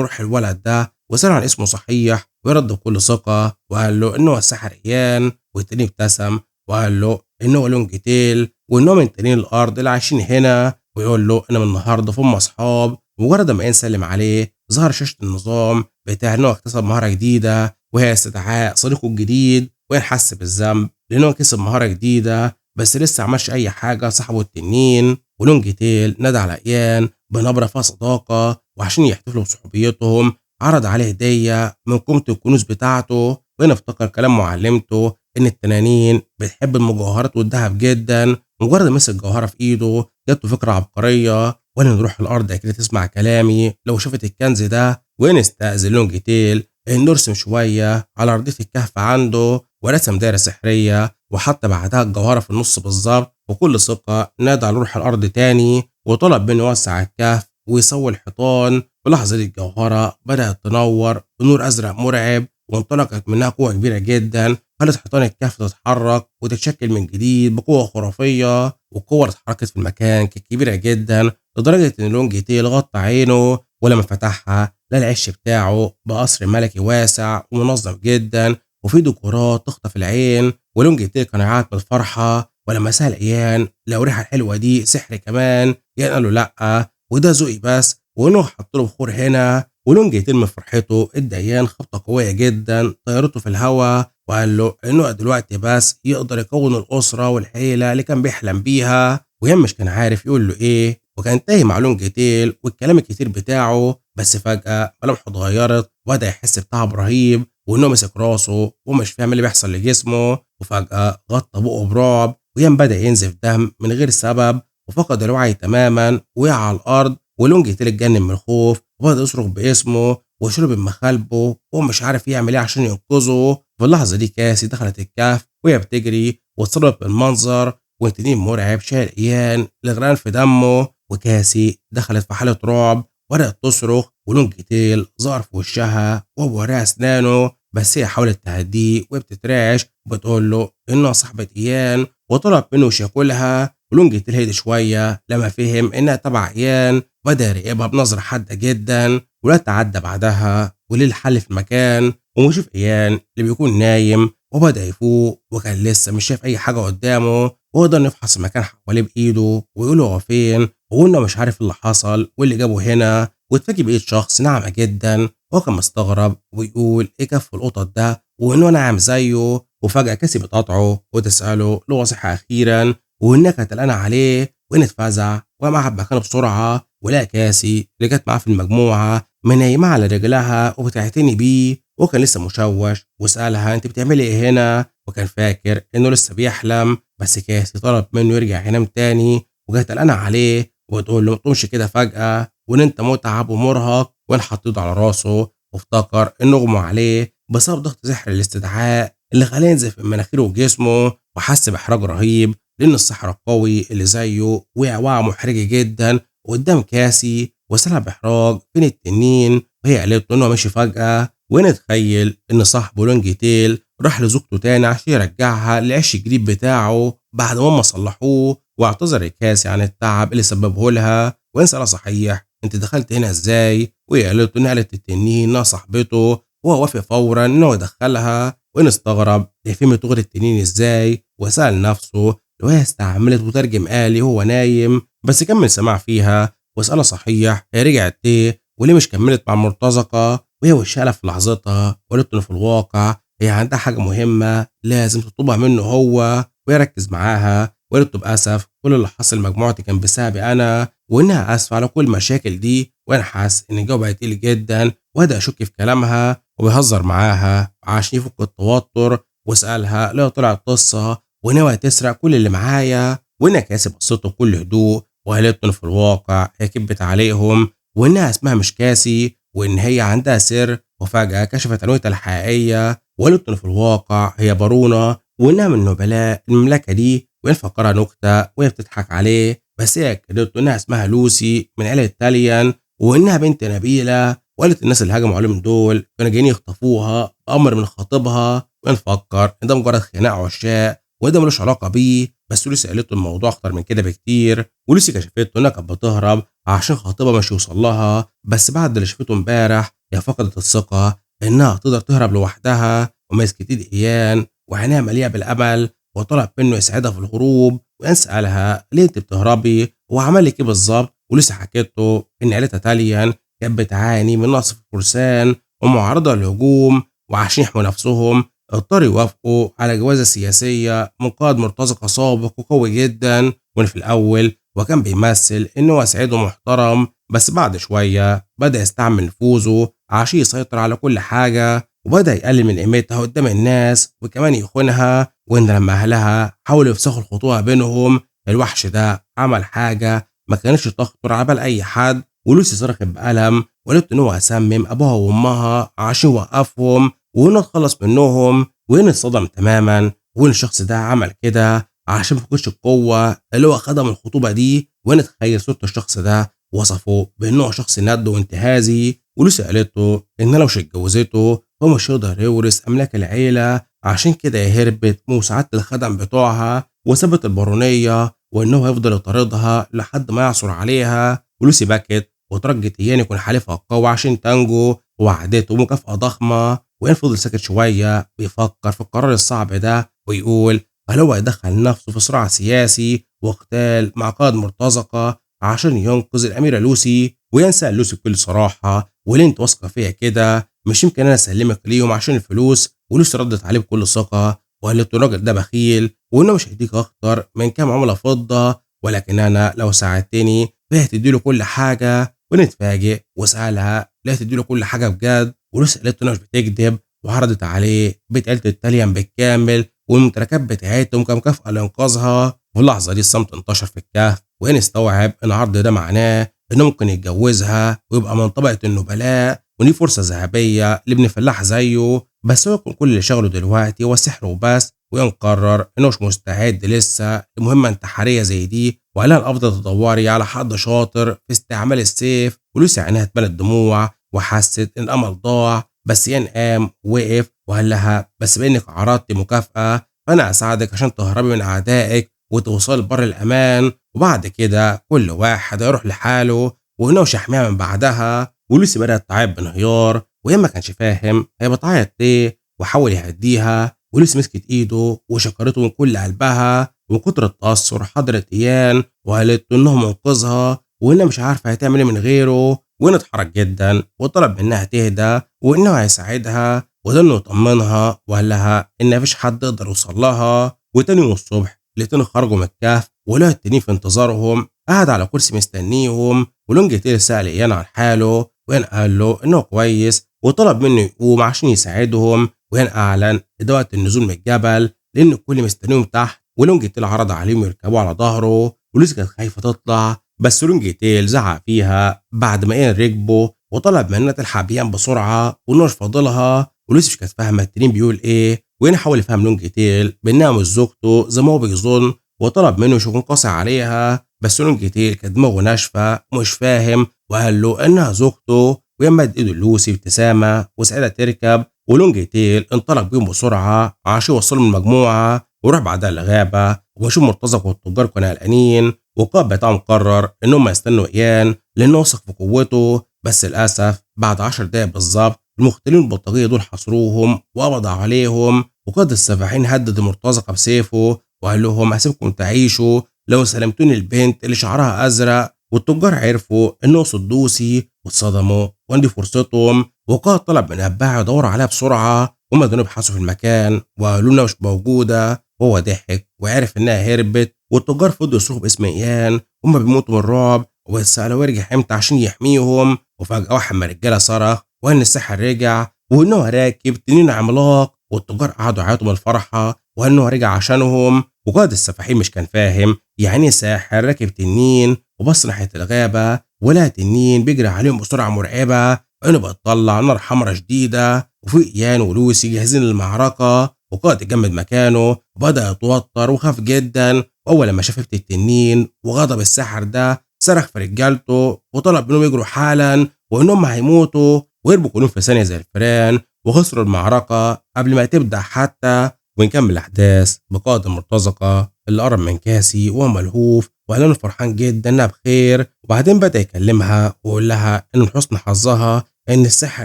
روح الولد ده وسأله عن اسمه صحيح، ويرد بكل ثقة وقال له إنه هو الساحر إيان. والتنين ابتسم وقال له إنه هو لونج تيل، وإنه من تنين الأرض اللي عايشين هنا، ويقول له إن من النهارده فهم أصحاب. مجرد ما إيان سلم عليه ظهر شاشة النظام بتاع إنه اكتسب مهارة جديدة، وهي استدعاء صديقه الجديد. وإيان حس بالذنب لأنه كسب مهارة جديدة بس لسه عملش أي حاجة صاحبه التنين. ولونج تيل نادى على إيان بنبرة فيها صداقة، وعشان يحتفلوا بصحوبيتهم عرض عليه هدية من قيمة الكنوز بتاعته. وهنا افتكر كلام معلمته إن التنانين بتحب المجوهرات والذهب جدا. مجرد ما مسك جوهرة في إيده جاته فكرة عبقرية، وإن نروح الأرض أكيد تسمع كلامي لو شافت الكنز ده. وإن استأذن لونج تيل إنه يرسم شوية على أرضية الكهف عنده، ورسم دايرة سحرية وحط بعدها الجوهرة في النص بالظبط. وكل ثقة نادى على روح الأرض تاني وطلب منه يوسع الكهف ويسوي الحيطان. في لحظة دي الجوهرة بدأت تنور بنور أزرق مرعب، وانطلقت منها قوة كبيرة جدا خلت حيطان الكهف تتحرك وتتشكل من جديد بقوة خرافية. والقوة اللي اتحركت في المكان كانت كبيرة جدا لدرجة إن لونج تيل غطى عينه، ولما فتحها لقى العش بتاعه بقصر ملكي واسع ومنظم جدا وفيه ديكورات تخطف العين. ولونج تيل كان يعيط من الفرحة، ولما سأل إيان لو الريحة الحلوة دي سحر كمان، إيان قال له لأ وده ذوقي بس، وإنه حط له بخور هنا. ولونج تيل من فرحته ادى إيان خبطة قوية جدا طيرته في الهواء، وقال له إنه دلوقتي بس يقدر يكون الأسرة والعيلة اللي كان بيحلم بيها. وإيان مش كان عارف يقول له إيه، وكان تايه مع لونج تيل والكلام الكتير بتاعه. بس فجأة ملامحه اتغيرت وبدأ يحس بتعب رهيب، وإنه مسك راسه ومش فاهم اللي بيحصل لجسمه. وفجأة غطى بقه برعب، ويان بدأ ينزف دم من غير سبب وفقد الوعي تماما وقع على الأرض. ولونج تيل اتجنن من الخوف وبدأ يصرخ باسمه وشرب من مخالبه وهو مش عارف يعمل ايه عشان ينقذه. في اللحظة دي كاسي دخلت الكهف وهي بتجري واتصدمت بالمنظر، وتنين مرعب شايل إيان الغرقان في دمه. وكاسي دخلت في حالة رعب وبدأت تصرخ، ولونج تيل ظهر في وشها وهو بيوريها أسنانه. بس هي حاولت تهديه وبتترعش وبتقول له إنها صاحبة إيان وطلب منه مش ياكلها. ولونج تيل هدي شوية لما فهم إنها تبع إيان، وبدأ يراقبها بنظرة حادة جدا. ولا تعدى بعدها وليل حل في المكان ومشوف إيان اللي بيكون نايم، وبدأ يفوق وكان لسه مش شايف أي حاجة قدامه. وقدر يفحص المكان حواليه بإيده ويقول له هو فين، وقلنا مش عارف اللي حصل واللي جابه هنا. واتفاجئ بإيد شخص ناعمة جدا وهو كان مستغرب ويقول إيه كف القطط ده وإنه ناعم زيه. وفجأة كاسي بتقاطعه وتسأله لو هو صحي أخيرا، وإنها كانت قلقانة عليه. وإن اتفزع وقام مكانه بسرعة ولقى كاسي اللي كانت معاه في المجموعة منيمة على رجلها وبتعتني بيه. وكان لسه مشوش وسألها انت بتعملي ايه هنا، وكان فاكر انه لسه بيحلم. بس كاسي طلب منه يرجع ينام تاني، وجات قلقانة عليه وبتقول له ما تقومش كده فجأة وان انت متعب ومرهق. وان حط ايده على راسه وافتكر انه اغمى عليه بسبب ضغط سحر الاستدعاء اللي خلاه ينزف من مناخيره وجسمه. وحس باحراج رهيب لان السحر القوي اللي زيه وقع محرجة جدا قدام كاسي، وسألها بإحراج فين التنين، وهي قالت له إنه ماشي فجأة. وهنا تخيل إن صاحبه لونج تيل راح لزوجته تاني عشان يرجعها للعش الجديد بتاعه بعد ما هم صلحوه. واعتذر كاسي عن التعب اللي سببه لها، وإن سألها صحيح أنت دخلت هنا إزاي، وهي قالت له إنها قالت التنين إنها صاحبته، وهو وافق فورا إنه يدخلها. وإن استغرب هي فهمت لغة التنين إزاي، وسأل نفسه لو هي استعملت مترجم آلي وهو نايم. بس كمل سماع فيها واسألها صحيح هي رجعت ليه وليه مش كملت مع المرتزقة. وهي وشها في لحظتها وقالت له في الواقع هي عندها حاجة مهمة لازم تطلبها منه هو، ويركز معاها. وقالت له بأسف كل اللي حصل مجموعتي كان بسببي أنا، وإنها آسفة على كل المشاكل دي. وأنا حاسس إن الجو بقى تقيل جدا، وبدأ أشك في كلامها وبيهزر معاها عشان يفك التوتر. واسألها لو طلعت قصة وناوية تسرق كل اللي معايا. وإنها كاسب قصته بكل هدوء وقالت له في الواقع هي كبت عليهم وإنها اسمها مش كاسي وإن هي عندها سر. وفجأة كشفت عنوتها الحقيقية وقالت له في الواقع هي بارونة وإنها من نبلاء المملكة دي. وإن فكرها نكتة وهي بتضحك عليه، بس هي أكدت له إنها اسمها لوسي من عيلة تاليان وإنها بنت نبيلة وقالت الناس اللي هجموا عليهم دول كانوا جايين يخطفوها بأمر من خطيبها، ونفكر إن ده مجرد خناق عشاق وده ملوش علاقة بيه. بس لوسي قالت له الموضوع أخطر من كده بكتير، ولوسي كشفت له إنها كانت بتهرب عشان خطيبها مش يوصل لها. بس بعد اللي شافته امبارح هي فقدت الثقة إنها تقدر تهرب لوحدها، ومسكت إيد إيان وعينيها مليئة بالأمل، وطلب منه يساعدها في الهروب. وإيان سألها ليه أنت بتهربي وعمل لك إيه بالظبط، ولوسي حكت له إن عيلتها تاليان كانت بتعاني من نقص في الفرسان ومعارضة للهجوم، وعشان يحموا نفسهم اضطروا يوافقوا على جوازة سياسية من قائد مرتزقة سابق وقوي جدا. وإن في الأول وكان بيمثل إنه هو سعيد ومحترم، بس بعد شوية بدأ يستعمل نفوذه عشان يسيطر على كل حاجة، وبدأ يقلل من قيمتها قدام الناس وكمان يخونها. وإن لما أهلها حاولوا يفسخوا الخطوبة بينهم، الوحش ده عمل حاجة ما كانتش تخطر على بال أي حد. ولوسي صرخت بألم وقالت إن هو هيسمم أبوها وأمها عشان يوقفهم وإنه اتخلص منهم. وإن اتصدم تماما، وإن الشخص ده عمل كده عشان مفقدش القوة اللي هو خدها من الخطوبة دي. وإن تخيل صورة الشخص ده وصفه بإنه شخص ند وانتهازي. ولوسي قالت له إن لو اتجوزته هو مش هيقدر يورث أملاك العيلة، عشان كده هي هربت من مساعدة الخدم بتوعها وسابت البارونية، وإنه هيفضل يطاردها لحد ما يعثر عليها. ولوسي بكت وترجت إيان يكون حليفها القوي عشان تنجو، ووعدته مكافأة ضخمة. وإن فضل ساكت شوية بيفكر في القرار الصعب ده ويقول هل هو يدخل نفسه في صراع سياسي وقتال مع قائد مرتزقة عشان ينقذ الأميرة لوسي، وينسى لوسي بكل صراحة وليه انت واثقة فيا كده، مش يمكن انا اسلمك ليهم عشان الفلوس. ولوسي ردت عليه بكل ثقة وقالت له الراجل ده بخيل وانه مش هيديك اكتر من كام عملة فضة، ولكن انا لو ساعدتني فهي هتديله كل حاجة. ونتفاجئ وسألها ليه هتديله كل حاجة بجد، ولوسي قالت له مش بتكذب، وعرضت عليه بيت عيلة التاليان بالكامل والممتلكات بتاعتهم كمكافأة لإنقاذها. في اللحظة دي الصمت انتشر في الكهف، وإن استوعب إن العرض ده معناه إنه ممكن يتجوزها ويبقى من طبقة النبلاء، ودي فرصة ذهبية لابن فلاح زيه. بس هو يكون كل اللي شغله دلوقتي هو السحر وبس، وينقرر إنه مش مستعد لسه لمهمة انتحارية زي دي، وقالها الأفضل تدوري على حد شاطر في استعمال السيف. ولوسي عينها اتملت دموع وحست إن الأمل ضاع. بس ين قام وقف وقال لها بس بإنك عرضت مكافأة فأنا أساعدك عشان تهربي من أعدائك وتوصل بر الأمان، وبعد كده كل واحد يروح لحاله وهنا مش هيحميها من بعدها. ولوسي بدأت تعيط بانهيار، وهي ما كانش فاهم هي بتعيط ليه، وحاول يهديها. ولوسي مسكت ايده وشكرته من كل قلبها، ومن كتر التأثر حضرت ايان وقالت له انه منقذها وانها مش عارفه هتعمل ايه من غيره. وإن اتحرك جدا وطلب منها تهدى وانه هيساعدها، وده انه يطمنها وقال لها ان مفيش حد يقدر يوصل لها. وتاني يوم الصبح الاتنين خرجوا من الكهف ولقوا التانيين في انتظارهم قاعد على كرسي مستنيهم. ولونج تيل سأل إيان عن حاله، وإيان قال له إنه كويس وطلب منه يقوم عشان يساعدهم. وإيان أعلن ده وقت النزول من الجبل لأن الكل مستنيهم تحت، ولونج تيل عرض عليهم يركبوا على ظهره. ولوسي كانت خايفة تطلع، بس لونج تيل زعق فيها بعد ما إيان ركبه وطلب منها تلحق بيان بسرعة وإنه مش فاضلها. ولوسي مش كانت فاهمة التنين بيقول إيه، وإيان حاول يفهم لونج تيل بإنها مش زوجته زي ما هو بيظن، وطلب منه يكون قاسي عليها. بس لونج تيل كانت دماغه ناشفة ومش فاهم، وقال له إنها زوجته. ويمد إيده لوسي ابتسامة وساعدها تركب، ولونج تيل انطلق بيهم بسرعة عشان يوصلوا المجموعة وراح بعدها الغابة. وبشوف مرتزق والتجار كانوا قلقانين، والقائد بتاعهم قرر إنهم يستنوا إيان لأنه وثق في قوته. بس للأسف بعد 10 دقايق بالظبط المختلين البلطجية دول حصروهم وقبضوا عليهم، وقائد السفاحين هدد المرتزقة بسيفه وقال لهم هسيبكم تعيشوا لو سلمتوني البنت اللي شعرها أزرق. والتجار عرفوا إنه يقصد لوسي واتصدموا وندي فرصتهم، وقائد طلب من أتباعه يدوروا عليها بسرعة. هما دول يبحثوا في المكان وقالوا لنا مش موجودة، وهو ضحك وعرف إنها هربت. والتجار فضلوا يصرخوا باسم إيان، هما بيموتوا من الرعب وبيسألوا يرجع امتى عشان يحميهم. وفجأة واحد من الرجالة صرخ وإن الساحر رجع وإنه راكب تنين عملاق، والتجار قعدوا يعيطوا من الفرحة وإنه رجع عشانهم. وقائد السفاحين مش كان فاهم يعني ساحر راكب تنين، وبص ناحية الغابة ولقى تنين بيجري عليهم بسرعة مرعبة، وإنه بيطلع نار حمرا شديدة. وفي إيان ولوسي جاهزين للمعركة، وقائد اتجمد مكانه وبدأ يتوتر وخاف جدا. وأول لما شاف التنين وغضب الساحر ده صرخ في رجالته وطلب منهم يجروا حالا وإنهم هيموتوا ويرموا كلهم في ثانية زي الفئران، وخسروا المعركة قبل ما تبدأ حتى. ونكمل الأحداث بقائد المرتزقة اللي قرب من كاسي وهو ملهوف وقال له فرحان جدا إنها بخير، وبعدين بدأ يكلمها ويقول لها إن من حسن حظها إن الساحر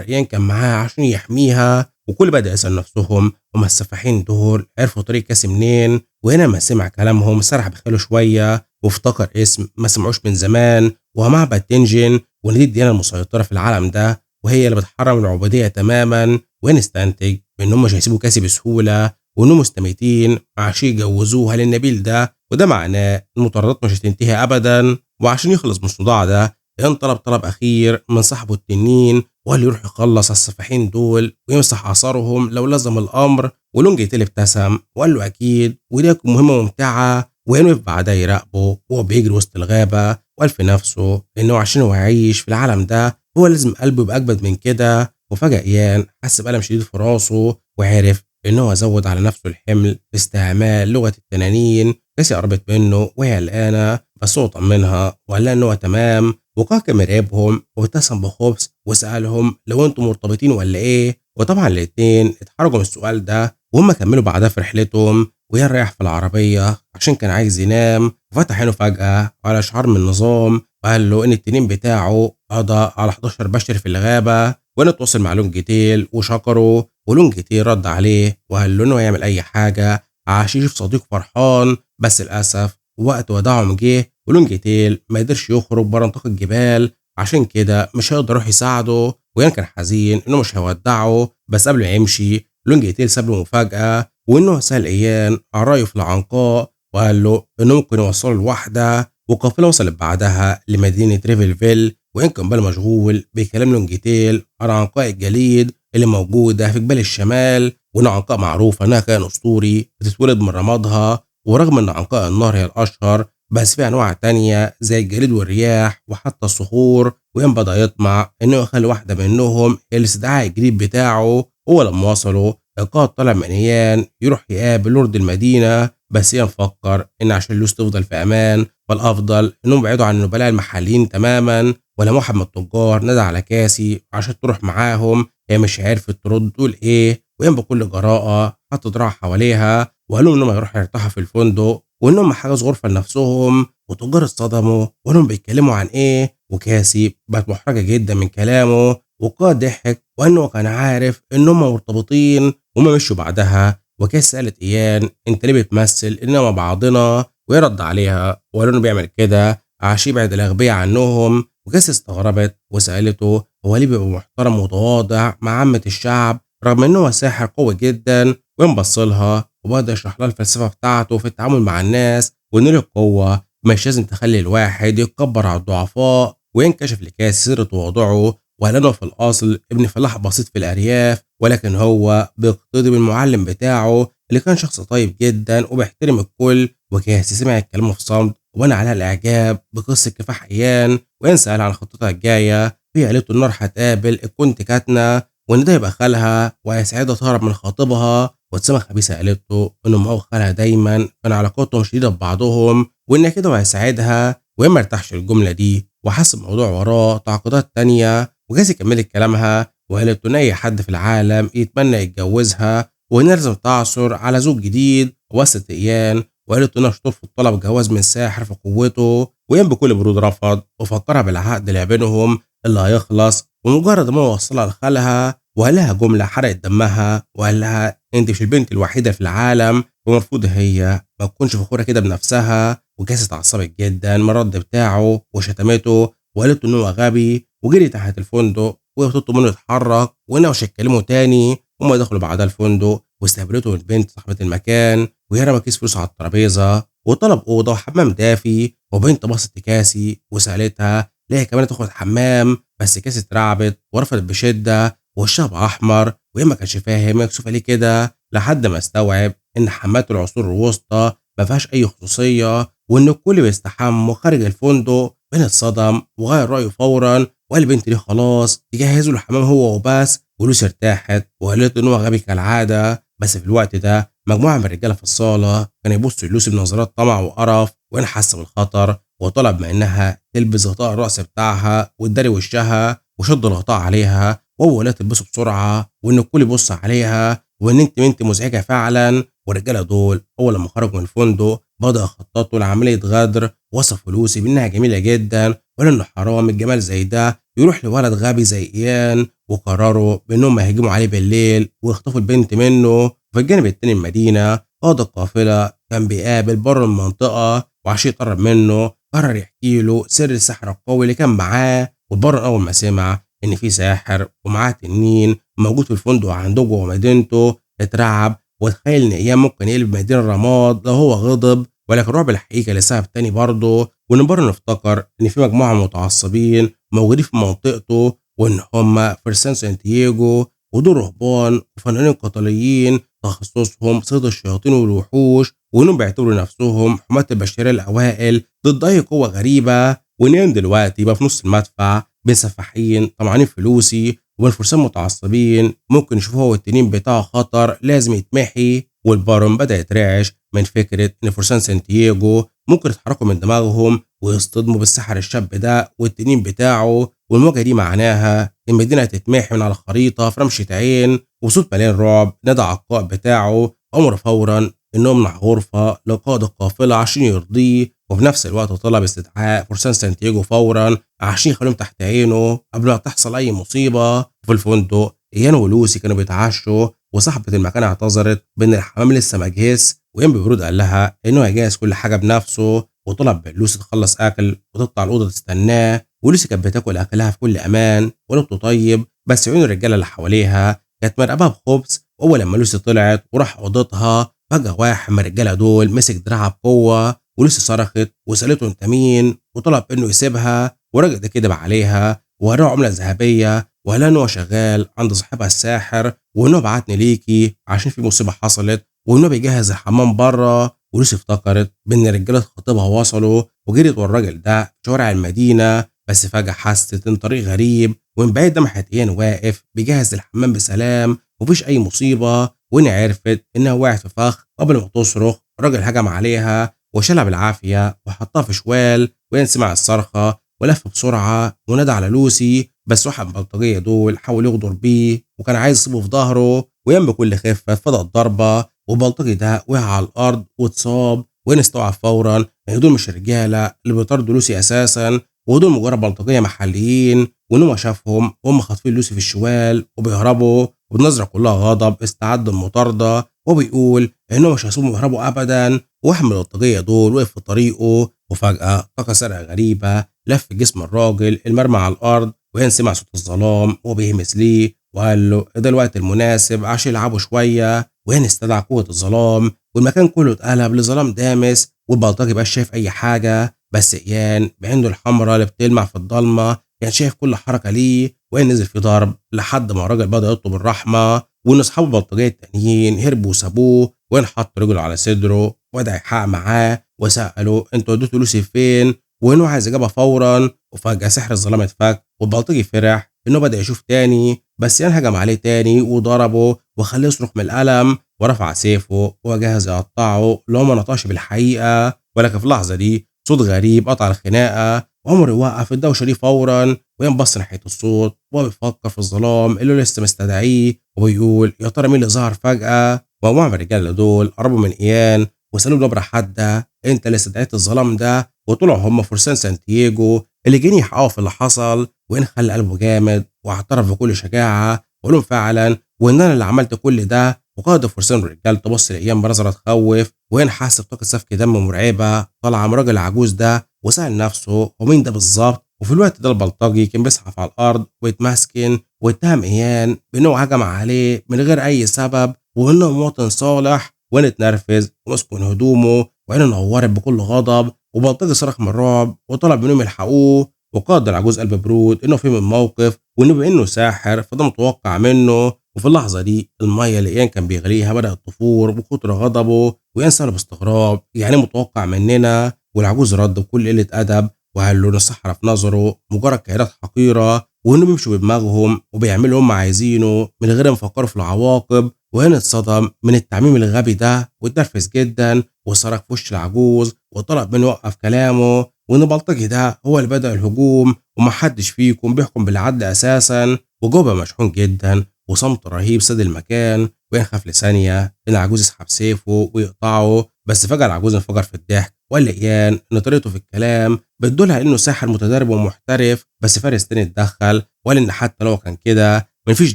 إيان كان معاها عشان يحميها. وكل بدأ يسأل نفسهم هما السفاحين دول عرفوا طريق كاسي منين. وهنا ما سمع كلامهم سرح بخياله شوية وافتكر اسم ما سمعوش من زمان، وهو معبد تنجن، وإن دي الديانة المسيطرة في العالم ده وهي اللي بتحرم العبودية تماما. وإن استنتج إنهم مش هيسيبوا كاسي بسهولة، وإنهم مستميتين عشان يجوزوها للنبيل ده، وده معناه المطاردات مش هتنتهي أبدا. وعشان يخلص من الصداع ده إيان طلب أخير من صاحبه التنين، وقال له يروح يخلص على السفاحين دول ويمسح آثارهم لو لزم الأمر. ولونجيتيل ابتسم وقال له أكيد، ودي هتكون مهمة ممتعة. وينوف بعدها يراقبه وهو بيجري وسط الغابة، وقال في نفسه إنه عشان هو يعيش في العالم ده هو لازم قلبه يبقى أجمد من كده. وفجأة إيان حس بألم شديد في راسه وعرف إنه هو زود على نفسه الحمل باستعمال لغة التنانين. كاسي قربت منه وهي قلقانة، بس هو طمنها وقال لها إن هو تمام. وكاكا مراقبهم وابتسم بخبث وسألهم لو انتم مرتبطين ولا ايه. وطبعا الاتنين اتحرجوا من السؤال ده، وهم كملوا بعدها في رحلتهم. ويان رايح في العربية عشان كان عايز ينام، وفتح عينه فجأة على شعار من النظام وقال له إن التنين بتاعه قضى على 11 بشر في الغابة. وانا اتواصل مع لونجيتيل وشكره، ولونجيتيل رد عليه وقال له انه يعمل اي حاجة عشان يشوف صديقه فرحان. بس للأسف وقت وداعهم جه ولونجيتيل ما قدرش يخرج بره نطاق الجبال، عشان كده مش هيقدر يروح يساعده. ويان كان حزين انه مش هيودعه، بس قبل ما يمشي لونجيتيل ساب له مفاجأة، وانه سأل ايان عن رأيه في العنقاء وقال له انه ممكن يوصله لوحده. والقافلة وصلت بعدها لمدينة ريفلفيل، وإن كان باله مشغول بكلام لونجيتيل عن عنقاء الجليد اللي موجودة في جبال الشمال، وإن عنقاء معروفة إنها كائن أسطوري بتتولد من رمادها. ورغم إن عنقاء النار هي الأشهر، بس في أنواع تانية زي الجليد والرياح وحتى الصخور. وإن بدأ يطمع إنه يخلي واحدة منهم هي الاستدعاء الجديد بتاعه. هو لما وصلوا القائد طلع من إيان يروح يقابل لورد المدينة، بس إيان فكر إن عشان لوس تفضل في أمان فالأفضل إنهم يبعدوا عن النبلاء المحليين تماما. ولما واحد من التجار نادى على كاسي عشان تروح معاهم، هي مش عرفت ترد تقول إيه. وإيان بكل جراءة حط دراع حواليها وقال لهم إنهم يروحوا يرتاحوا في الفندق، وإنهم حجزوا غرفة لنفسهم. وتجار اتصدموا وإنهم بيتكلموا عن إيه، وكاسي بقت محرجة جدا من كلامه. والقائد ضحك وإنه كان عارف إنهم مرتبطين. وما مشوا بعدها، وكاسي سألت إيان أنت ليه بتمثل إننا مع بعضنا، ويرد عليها وقال إنه بيعمل كده عشان يبعد الأغبياء عنهم. وكاسي استغربت وسألته هو ليه بيبقى محترم ومتواضع مع عامة الشعب رغم إنه هو ساحر قوي جدا. وانبص لها وبدأ يشرح لها الفلسفة بتاعته في التعامل مع الناس، وإن القوة مش لازم تخلي الواحد يتكبر على الضعفاء. وينكشف لكاسي سر تواضعه وقال إنه في الأصل ابن فلاح بسيط في الأرياف، ولكن هو بيقتدي بالمعلم بتاعه اللي كان شخص طيب جدا وبيحترم الكل. وكاسي سمع الكلام في صمت وبنى عليها الإعجاب بقصة كفاح إيان. وإن سأل عن خطتها الجاية، هي قالت له النار هتقابل الكونت كاتنا، وإن ده يبقى خالها وهيساعدها تهرب من خاطبها. وتسمى خبيثة قالت له إنهم هو خالها دايما كان علاقاتهم شديدة ببعضهم، وإن كده وهيساعدها. وإن ما ارتاحش الجملة دي وحس الموضوع وراه تعقيدات تانية. وجاسي كملت كلامها وقالت له إن أي حد في العالم يتمنى يتجوزها، وإن لازم تعثر على زوج جديد. ووصلت إيان وقالت له إنها مش ترفض طلب جواز من ساحر في قوته. وإيان بكل برود رفض وفكرها بالعقد اللي بينهم اللي هيخلص. ومجرد ما وصلها لخالها وقال لها جملة حرقت دمها، وقال لها انت مش البنت الوحيدة في العالم، ومرفوض هي ما تكونش فخورة كده بنفسها. وكاسي اتعصبت جدا من الرد بتاعه وشتمته وقالت له ان هو غبي، وجري تحت الفندق وهي بتطلب منه يتحرك وانه مش هيتكلموا تاني. هما دخلوا بعدها الفندق واستقبلته البنت صاحبة المكان، وهي رمى كيس فلوس على الترابيزة وطلب أوضة وحمام دافي. وبنت بصت لكاسي وسألتها ليه كمان تاخد حمام، بس كاسي اترعبت ورفضت بشدة ووشها بقى أحمر. وهي ما كانش فاهم مكسوفة ليه كده، لحد ما استوعب إن حمامات العصور الوسطى ما فيهاش أي خصوصية وإن الكل بيستحموا خارج الفندق. بين اتصدم وغير رأيه فورا وقال البنت دي خلاص يجهزوا الحمام هو وبس. ولوسي ارتاحت وقالت إن هو غبي كالعادة. بس في الوقت ده مجموعة من الرجالة في الصالة كانوا يبصوا لوسي بنظرات طمع وقرف، وإن حس بالخطر وطلب منها تلبس غطاء الرأس بتاعها وتداري وشها. وشد الغطاء عليها وهو لا تلبسه بسرعة، وإن الكل يبص عليها، وإن أنت بنت مزعجة فعلا. والرجالة دول أول لما خرجوا من الفندق بدأوا يخططوا لعملية غدر، وصفوا لوسي بإنها جميلة جدا، وقالوا إنه حرام الجمال زي ده يروح لولد غبي زي إيان، وقرروا بإنهم هيهجموا عليه بالليل ويخطفوا البنت منه. في الجانب التاني المدينة قائد القافلة كان بيقابل بره المنطقة، وعشان يقرب منه قرر يحكي له سر السحر القوي اللي كان معاه. والبر أول ما سمع إن في ساحر ومعاه تنين موجود في الفندق عنده جوه مدينته اترعب، وتخيل إن إيام ممكن يقلب مدينة رماد لو هو غضب. ولكن رعب الحقيقة لسبب تاني برضه، وإن بر افتكر إن في مجموعة متعصبين موجودين في منطقته، وإن هم فرسان سانتياغو، ودول رهبان وفنانين قتاليين تخصصهم صيد الشياطين والوحوش، وإنهم بيعتبروا نفسهم حماة البشرية الأوائل ضد أي قوة غريبة. وإن دلوقتي بقى في نص المدفع بين سفاحين طمعانين في لوسي وبين فرسان متعصبين ممكن يشوفوا هو التنين بتاعه خطر لازم يتمحي. والبارون بدأ يترعش من فكرة إن فرسان سانتياغو ممكن يتحركوا من دماغهم ويصطدموا بالسحر الشاب ده والتنين بتاعه، والمواجهة دي معناها المدينة هتتمحي من على الخريطة في رمشة عين. وصوت مليان رعب نادى على القائد بتاعه، أمر فورا إنه يمنع غرفة لقائد القافلة عشان يرضيه، وفي نفس الوقت طلب استدعاء فرسان سانتياغو فورا عشان يخليهم تحت عينه قبل ما تحصل أي مصيبة. في الفندق إيان ولوسي كانوا بيتعشوا، وصاحبة المكان اعتذرت بإن الحمام لسه ما جهزش، وإيان ببرود قال لها إنه هيجهز كل حاجة بنفسه، وطلب من لوسي تخلص أكل وتطلع الأوضة تستناه. ولوسي كانت بتاكل أكلها في كل أمان ولبته طيب، بس عيون الرجالة اللي حواليها كانت مرقبة بخبز. وأول لما لوسي طلعت وراح أوضتها فجأة واحد من الرجالة دول مسك دراعها بقوة، ولوسي صرخت وسألته أنت مين، وطلب إنه يسيبها. والراجل ده كدب عليها ووراه عملة ذهبية، وقال إن هو شغال عند صاحبها الساحر، وإنه بعتني ليكي عشان في مصيبة حصلت، وإنه بيجهز الحمام بره. ولوسي افتكرت بإن رجالة خطيبها وصلوا وجريت ورا الراجل ده في شوارع المدينة، بس فجأة حست إن طريق غريب، ومن بعيد لمحت إيان واقف بيجهز الحمام بسلام ومفيش أي مصيبة. وإن عرفت إنها وقعت في فخ، قبل ما تصرخ الراجل هجم عليها وشالها بالعافية وحطها في شوال. وإيان سمع الصرخة ولف بسرعة ونادى على لوسي، بس واحد من البلطجية دول حاول يغدر بيه وكان عايز يصيبه في ظهره، ويان بكل خفة اتفادى الضربة، والبلطجي ده وقع على الأرض واتصاب. وإن استوعب فورا إن دول مش الرجالة اللي بيطاردوا لوسي أساسا، ودول مجرد بلطجية محليين، وإن هو شافهم وهم خاطفين لوسي في الشوال وبيهربوا، وبنظرة كلها غضب استعد المطاردة وبيقول إنهم مش هيسيبهم يهربوا أبدا. واحد من البلطجية دول وقف في طريقه، وفجأة طاقة سرقة غريبة لف جسم الراجل المرمى على الأرض. وين سمع صوت الظلام وهو بيهمس ليه وقال له ده الوقت المناسب عشان يلعبوا شوية. وين استدعى قوة الظلام والمكان كله اتقلب لظلام دامس، والبلطجي مبقاش شايف أي حاجة، بس إيان بعينه الحمراء اللي بتلمع في الضلمة كان شايف كل حركة ليه. وين نزل في ضرب لحد ما الراجل بدأ يطلب الرحمة، وإن أصحاب البلطجية التانيين هربوا وسابوه. وين حط رجله على صدره وبدأ يحقق معاه وسأله انتوا وديتوا لوسي فين، وإنه عايز إجابة فورا. وفجأة سحر الظلام اتفك والبلطجي فرح إنه بدأ يشوف تاني، بس ين هجم عليه تاني وضربه وخليه يصرخ من الألم، ورفع سيفه وجهز يقطعه لو ما نطاش بالحقيقة. ولكن في اللحظة دي صوت غريب قطع الخناقة، وعمر يوقف الدوشة دي فورا. وينبص ناحية الصوت وهو بيفكر في الظلام اللي لسه مستدعيه، وبيقول يا ترى مين اللي ظهر فجأة. ومجموعة من الرجالة دول قربوا من إيان وسألوه بنبرة حادة انت اللي استدعيت الظلام ده، وطلعوا هم فرسان سانتياغو اللي جايين يحققوا في اللي حصل. وإن خلى قلبه جامد واعترف بكل شجاعة وقال فعلا وإن أنا اللي عملت كل ده. وقائد الفرسان والرجال تبص لأيام بنظرة تخوف، وإن حس بطاقة سفك دم مرعبة طالعة من الراجل العجوز ده، وسأل نفسه ومين ده بالظبط. وفي الوقت ده البلطجي كان بيزحف على الأرض ويتمسكن، واتهم إيان بأنه هجم عليه من غير أي سبب وإنه مواطن صالح. وإن اتنرفز ومسك من هدومه وعينه نورت بكل غضب، وبلطجي صرخ من الرعب وطلب منهم يلحقوه. وقائد العجوز قلب برود انه فهم الموقف وانه بانه ساحر فده متوقع منه. وفي اللحظه دي الميه اللي ايان كان بيغليها بدات تفور بكتر غضبه، وايان سأله باستغراب يعني متوقع مننا. والعجوز رد بكل قله ادب وقال له ان الصحراء في نظره مجرد كائنات حقيره، وانه بيمشوا بدماغهم وبيعملوا هم عايزينه من غير ما يفكروا في العواقب. وهنا اتصدم من التعميم الغبي ده واتنرفز جدا، وصرخ في وش العجوز وطلب منه يوقف كلامه، وإن بلطجي ده هو اللي بدأ الهجوم ومحدش فيكم بيحكم بالعدل أساسا. وجوبة مشحون جدا وصمت رهيب ساد المكان، وينخاف لثانية إن العجوز يسحب سيفه ويقطعه. بس فجأة العجوز انفجر في الضحك وقال لإيان إن طريقته في الكلام بتدلها إنه ساحر متدرب ومحترف. بس فارس تاني اتدخل وقال إن حتى لو كان كده مفيش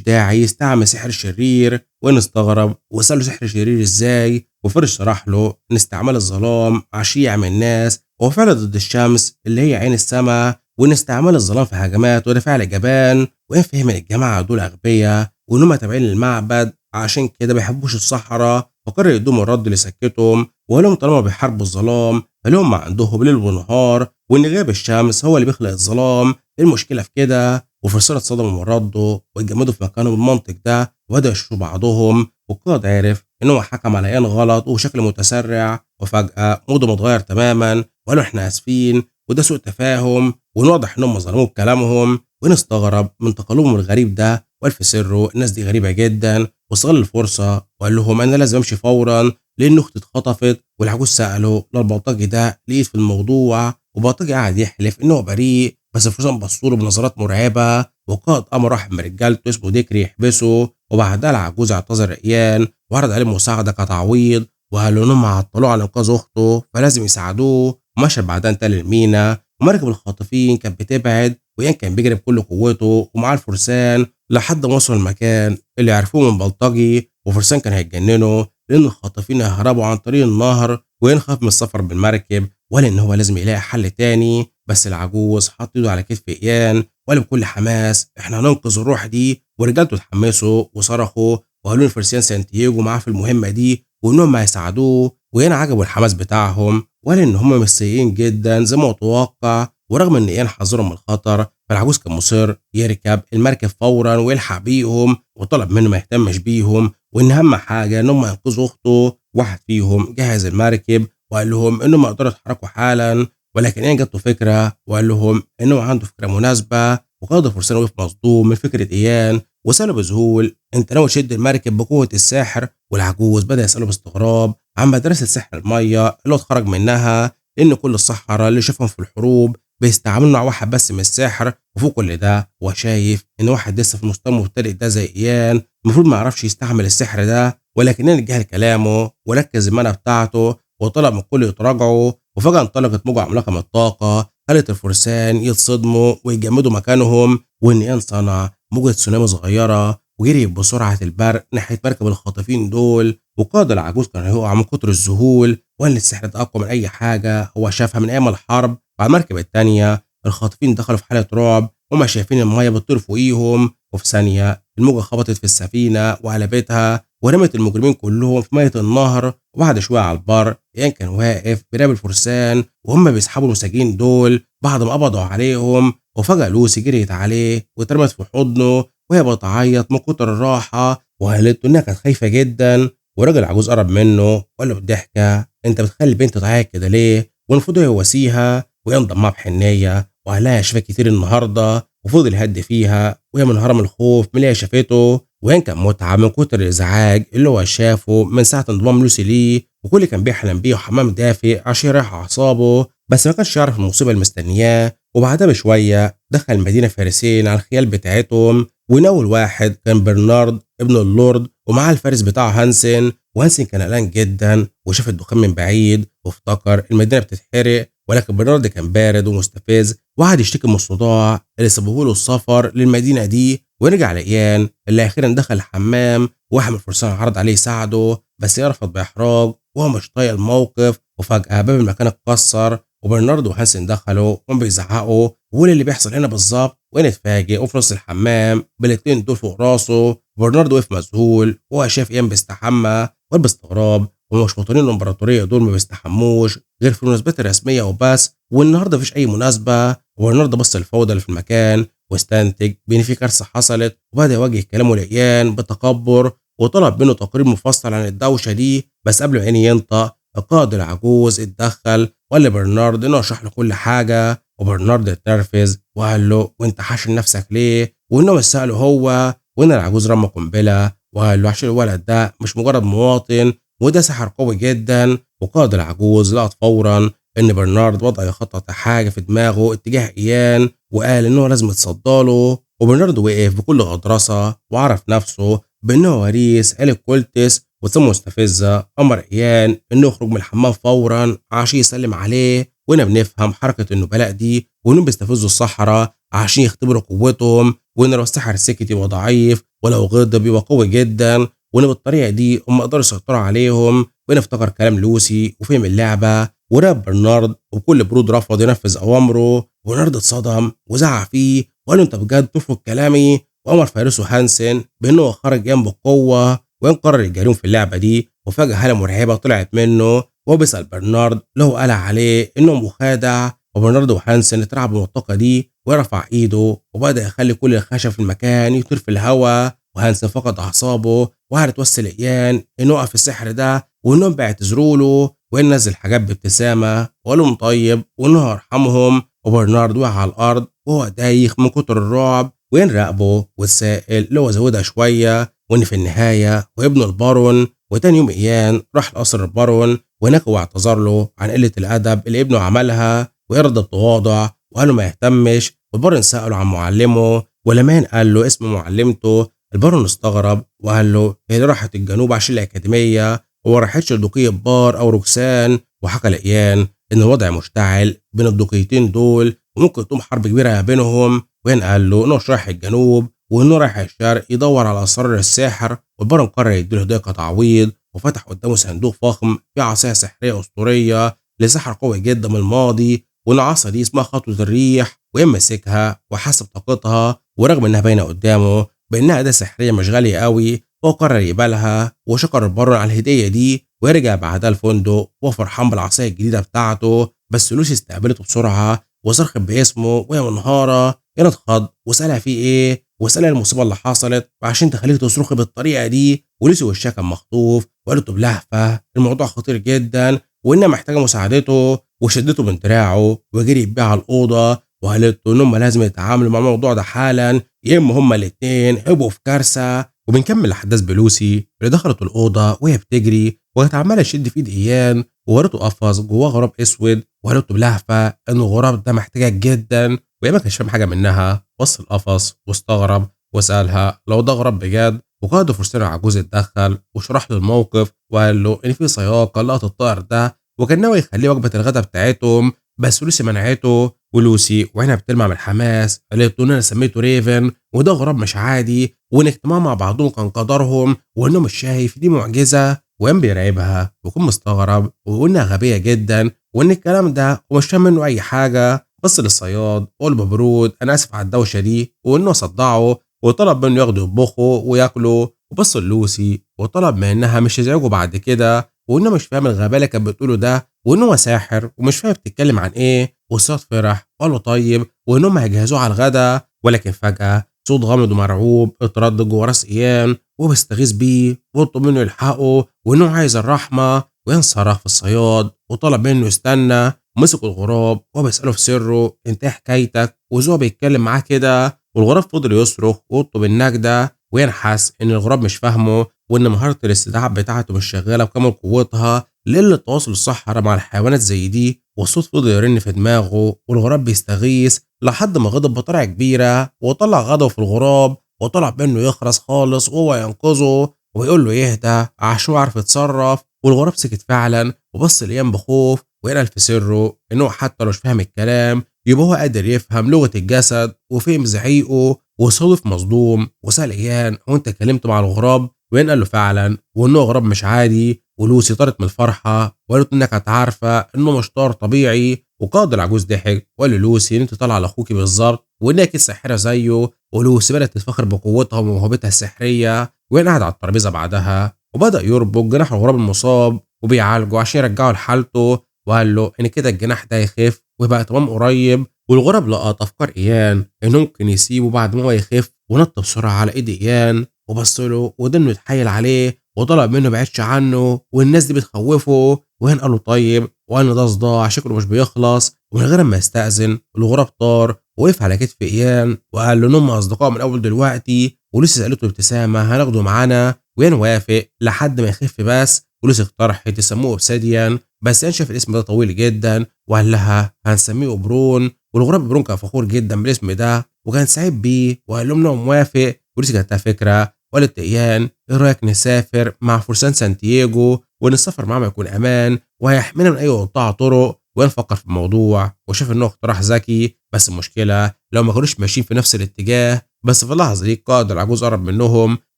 داعي يستعمل سحر شرير، وإن استغرب وسأله سحر شرير إزاي. وفارس شرح له إن استعمال الظلام عشان يعمل الناس هو فعل ضد الشمس اللي هي عين السماء، وإن استعمال الظلام في هجمات وده فعل جبان. وإن فهم إن الجماعة دول أغبياء وإنهم تابعين للمعبد عشان كده ما بيحبوش الصحراء، فقرر يدوم الرد اللي سكتهم وقال لهم طالما بيحاربوا الظلام فلهم ما عندهم ليل ونهار، وإن غياب الشمس هو اللي بيخلق الظلام. إيه المشكلة في كده؟ وفرسان اتصدموا من رده واتجمدوا في مكانهم المنطق ده وبدأوا يشوفوا بعضهم. والقائد عرف إن هو حكم على إيان غلط وبشكل متسرع، وفجأة مودهم اتغير تماما وقالوا إحنا آسفين وده سوء تفاهم، وإن واضح إنهم ظلموه بكلامهم. وإن استغرب من تقلبهم الغريب ده وقال في سره الناس دي غريبة جدا، واستغل الفرصة وقال لهم أنا لازم أمشي فورا لأن أختي اتخطفت. والعجوز سأله لو البلطجي ده ليه في الموضوع، وبلطجي قعد يحلف إنه بريء. بس الفرسان بصوا له بنظرات مرعبة، وقائد أمر واحد من رجالته اسمه ديكري يحبسه. وبعدها العجوز اعتذر إيان وعرض عليه مساعدة كتعويض، وقال له إنهم عطلوه عن إنقاذ أخته فلازم يساعدوه. ومشى بعدها انتقل المينا، ومركب الخاطفين كانت بتبعد وإيان كان بيجري بكل قوته ومعاه الفرسان لحد ما وصلوا المكان اللي عرفوه من بلطجي. وفرسان كان هيتجننوا لأن الخاطفين هربوا عن طريق النهر، وإيان خاف من السفر بالمركب وقال إن هو لازم يلاقي حل تاني. بس العجوز حط ايده على كتف إيان وقال بكل حماس احنا هننقذ الروح دي. ورجالته اتحمسوا وصرخوا وقالوا الفرسان سانتياغو معاه في المهمة دي وإنهم هيساعدوه. وإيان عجبوا الحماس بتاعهم وقال إن هم مش سيئين جدا زي ما متوقع. ورغم إن إيان حذرهم من الخطر فالعجوز كان مصر يركب المركب فورا ويلحق بيهم، وطلب منه ما يهتمش بيهم وإن أهم حاجة إنهم ينقذوا أخته. واحد فيهم جهز المركب وقال لهم إنهم يقدروا يتحركوا حالا، ولكن إيان جات له فكرة وقال لهم إنه عنده فكرة مناسبة. وقائد الفرسان وقف مصدوم من فكرة إيان وسأله بذهول أنت ناوي تشد المركب بقوة السحر؟ والعجوز بدأ يسأله باستغراب عن مدرسة سحر المية اللي هو اتخرج منها، لأن كل السحرة اللي شافهم في الحروب بيستعملوا نوع واحد بس من السحر. وفوق كل ده هو شايف إن واحد لسه في المستوى المبتدئ ده زي إيان المفروض ما يعرفش يستحمل السحر ده، ولكن إيان اتجاهل كلامه وركز المنى بتاعته وطلب من الكل يتراجعوا. وفجأة انطلقت موجة عملاقة من الطاقة خلت الفرسان يتصدموا ويجمدوا مكانهم، وإن إيان صنع موجة تسونامي صغيرة وجري بسرعة البرق ناحية مركب الخاطفين دول. وقائد العجوز كان هيقع من كتر الذهول وإن السحر ده أقوى من أي حاجة هو شافها من أيام الحرب. وعلى المركب التانية الخاطفين دخلوا في حالة رعب هما شايفين المية بتطير فوقيهم، وفي ثانية الموجة خبطت في السفينة وقلبتها ورمت المجرمين كلهم في مية النهر. وبعد شوية على البر إيان كان واقف بيراقب الفرسان وهم بيسحبوا المساجين دول بعد ما قبضوا عليهم. وفجأة لوسي جريت عليه واترمت في حضنه وهي بتعيط من كتر الراحة، وقالت له إنها كانت خايفة جدا. والراجل العجوز قرب منه وقال له بالضحكة أنت بتخلي البنت تعيط كده ليه؟ والمفروض يواسيها. وإيان ضمها بحنية وقال لها شفاك كتير النهارده، وفضل يهدي فيها وهي منهارة من الخوف من اللي هي شافته. وإيان كان متعب من كتر الإزعاج اللي هو شافه من ساعة انضمام لوسي ليه، وكل كان بيحلم بيه وحمام دافئ عشان يريح أعصابه، بس ما كانش يعرف المصيبة اللي مستنياه. وبعدها بشوية دخل المدينة فارسين على الخيال بتاعتهم، وإن أول واحد كان برنارد ابن اللورد ومعاه الفارس بتاعه هانسن. وهانسن كان قلقان جدا وشاف الدخان من بعيد وافتكر المدينة بتتحرق، ولكن برنارد كان بارد ومستفز وقعد يشتكي من الصداع اللي سببه له السفر للمدينة دي. ورجع لإيان اللي أخيرا دخل الحمام وواحد من الفرسان عرض عليه يساعده بس يرفض بإحراج وهو مش طايق الموقف. وفجأة باب المكان اتكسر وبرنارد وهانسن دخلوا وهم بيزعقوا وقول اللي بيحصل هنا بالظبط. وين اتفاجئ وفي نص الحمام بالاتنين دول فوق راسه. وبرنارد وقف مذهول وهو شاف إيان بيستحمى وقال باستغراب ومش مواطنين الامبراطوريه دول ما بيستحموش غير في المناسبات الرسميه وبس، والنهارده مفيش اي مناسبه. وبرنارد بص للفوضى اللي في المكان واستنتج بان في كارثه حصلت، وبدا يوجه كلامه لإيان بتكبر وطلب منه تقرير مفصل عن الدوشه دي. بس قبل ما إيان ينطق القائد العجوز اتدخل وقال لبرنارد انه يشرح له كل حاجه. وبرنارد اتنرفز وقال له وانت حاشر نفسك ليه؟ وانه مش ساله هو. وان العجوز رمى قنبله وقال له عشان الولد ده مش مجرد مواطن وده سحر قوي جدا، وقائد العجوز لقط فورا ان برنارد بدأ يخطط حاجه في دماغه اتجاه ايان، وقال انه لازم يتصداله. وبرنارد وقف بكل غطرسه وعرف نفسه بانه وريث عيلة كولتس وسمه مستفزه. امر ايان انه يخرج من الحمام فورا عشان يسلم عليه. وهنا بنفهم حركه النبلاء دي وانهم بيستفزوا السحره عشان يختبروا قوتهم، وان لو السحر سكت يبقى ضعيف ولو غضب يبقى قوي جدا، وان بالطريقه دي هم قدروا يسيطروا عليهم. وهنا افتكر كلام لوسي وفهم اللعبه وراب برنارد وبكل برود رفض ينفذ اوامره. برنارد اتصدم وزعق فيه وقال له انت بجد ترفض كلامي؟ وامر فارسه هانسن بانه خرج جنبه بقوه وين قرر يجاريهم في اللعبه دي. وفجاه هاله مرعبه طلعت منه وهو بيسال برنارد اللي هو قال عليه انه مخادع. وبرنارد وهانسن اترعبوا من المنطقه دي ورفع ايده وبدا يخلي كل الخشب في المكان يطير في الهواء. وهانسن فقد اعصابه وقعد توسل ايان انه وقف السحر ده وانهم بيعتذروا له، وان نزل حاجات بابتسامه وقال لهم طيب وانه هيرحمهم. وبرنارد وقع على الارض وهو دايخ من كتر الرعب، وين راقبه واتسائل اللي هو زودها شويه، وان في النهايه وابنه البارون. وتاني يوم ايان راح لقصر البارون وهناك هو اعتذر له عن قله الادب اللي ابنه عملها ويرضى بتواضع وقال له ما يهتمش. والبارون ساله عن معلمه ولمان قال له اسم معلمته. البارون استغرب وقال له هي اللي راحت الجنوب عشان الاكاديميه وما راحتش لدقية بار او روكسان. وحكى لايان ان الوضع مشتعل بين الدقيتين دول وممكن تقوم حرب كبيره بينهم. وين قال له انه مش رايح الجنوب وانه رايح الشرق يدور على اسرار السحر. والبارون قرر يديله هديه كتعويض وفتح قدامه صندوق فخم فيه عصايه سحريه اسطوريه لسحر قوي جدا من الماضي، والعصا دي اسمها خطوه الريح. وين مسكها وحسب طاقتها ورغم انها باينه قدامه بانها اداه سحريه مش غاليه قوي هو قرر يقبلها. وشكر البارون على الهديه دي ورجع بعدها الفندق وهو فرحان بالعصايه الجديده بتاعته. بس لوسي استقبلته بسرعه وصرخت باسمه وهي منهاره. هنا اتخض وسالها في ايه وسالها المصيبه اللي حصلت وعشان تخليك تصرخي بالطريقه دي. ولوسي وشها كان مخطوف وقالت له بلهفه الموضوع خطير جدا وانها محتاجه مساعدته. وشدته من دراعه وجري بيه على الاوضه وقالت له ان هم لازم يتعاملوا مع الموضوع ده حالا يا اما هم الاثنين هيبقوا في كارثه. وبنكمل الاحداث بلوسي اللي دخلت الاوضه وهي بتجري وكانت عماله تشد في ايد ايان وورته قفص جواه غراب اسود وقالت له بلهفه ان الغراب ده محتاجك جدا. وهي ما كانش فاهم حاجه منها. بص القفص واستغرب وسالها لو ده غراب بجد. وقائد فرسان العجوز اتدخل وشرح له الموقف وقال له ان في سياق لقط الطائر ده وكان ناوي يخليه وجبه الغداء بتاعتهم، بس لوسي منعته. ولوسي وعينها بتلمع من الحماس قالت له ان انا سميته ريفن وده غراب مش عادي وان اجتماع مع بعضهم كان قدرهم وانه مش شايف دي معجزه. وقام بيراقبها ويكون مستغرب وانها غبيه جدا وان الكلام ده ومش فاهم منه اي حاجه. بص للصياد وقال ببرود انا اسف على الدوشه دي وانه صدعه وطلب منه ياخده يطبخه وياكله. وبص لوسي وطلب منها مش يزعجه بعد كده وانه مش فاهم الغباء اللي كانت بتقوله ده وانه هو ساحر ومش فاهم بتتكلم عن ايه. والصياد فرح وقال له طيب وانهم هيجهزوه على الغدا. ولكن فجاه صوت غامض ومرعوب اتردد جوه راس ايان وهو بيستغيث بيه ويطلب منه يلحقه وانه عايز الرحمه. وينصرخ في الصياد وطلب منه يستنى. ومسك الغراب وهو بيساله في سره انت ايه حكايتك وزوه بيتكلم معاه كده. والغراب فضل يصرخ ويطلب النجده وينحس ان الغراب مش فاهمه وان مهاره الاستدعاء بتاعته مش شغاله بكامل قوتها لقله تواصل الصحراء مع الحيوانات زي دي. والصوت فضل يرن في دماغه والغراب بيستغيث لحد ما غضب بطريقه كبيره وطلع غضبه في الغراب وطلع منه يخرس خالص وهو ينقذه ويقول له يهدى عشان يعرف يتصرف. والغراب سكت فعلا وبص ليان بخوف وينقل في سره انه حتى لو مش فاهم الكلام يبقى هو قادر يفهم لغه الجسد وفهم زعيقه. وصادف مصدوم وسال ايان هو انت اتكلمت مع الغراب؟ وين قال له فعلا وانه غراب مش عادي. ولوسي طارت من الفرحه وقالت انك عارفه انه مش طار طبيعي. وقائد العجوز ضحك وقال لوسي ان انت طالعه لاخوكي بالظبط وانها اكيد ساحره زيه. ولوسي بدات تتفخر بقوتها وموهبتها السحريه. وين قعد على الترابيزه بعدها وبدا يربط جناح الغراب المصاب وبيعالجه عشان يرجعه لحالته. وقال له ان كده الجناح ده يخف ويبقى تمام قريب. والغراب لقط افكار ايان انه ممكن يسيبه بعد ما هو يخف ونط بسرعه على ايد ايان وبص له ودنه يتحايل عليه وطلب منه بعدش عنه والناس دي بتخوفه. وهن قال له طيب وقال ده صداع شكله مش بيخلص. ومن غير ما يستأذن الغراب طار ووقف على كتف ايان وقال له انهم اصدقاء من اول دلوقتي. ولسه سالته ابتسامه هناخده معانا ويان وافق لحد ما يخف بس. ولوسي اقترحت يسموه اوبسيديان، بس يان شاف الاسم ده طويل جدا وقال لها هنسميه اوبرون. والغراب اوبرون كان فخور جدا بالاسم ده وكان سعيد بيه وقال لهم انه موافق. ولوسي جات لها فكره وقالت لإيان ايه رايك نسافر مع فرسان سانتياغو وان السفر معاهم يكون امان وهيحمينا من اي قطاع طرق. وين فكر في الموضوع وشاف انه اقتراح ذكي، بس المشكله لو ما كانوش ماشيين في نفس الاتجاه. بس في اللحظه دي القائد العجوز قرب منهم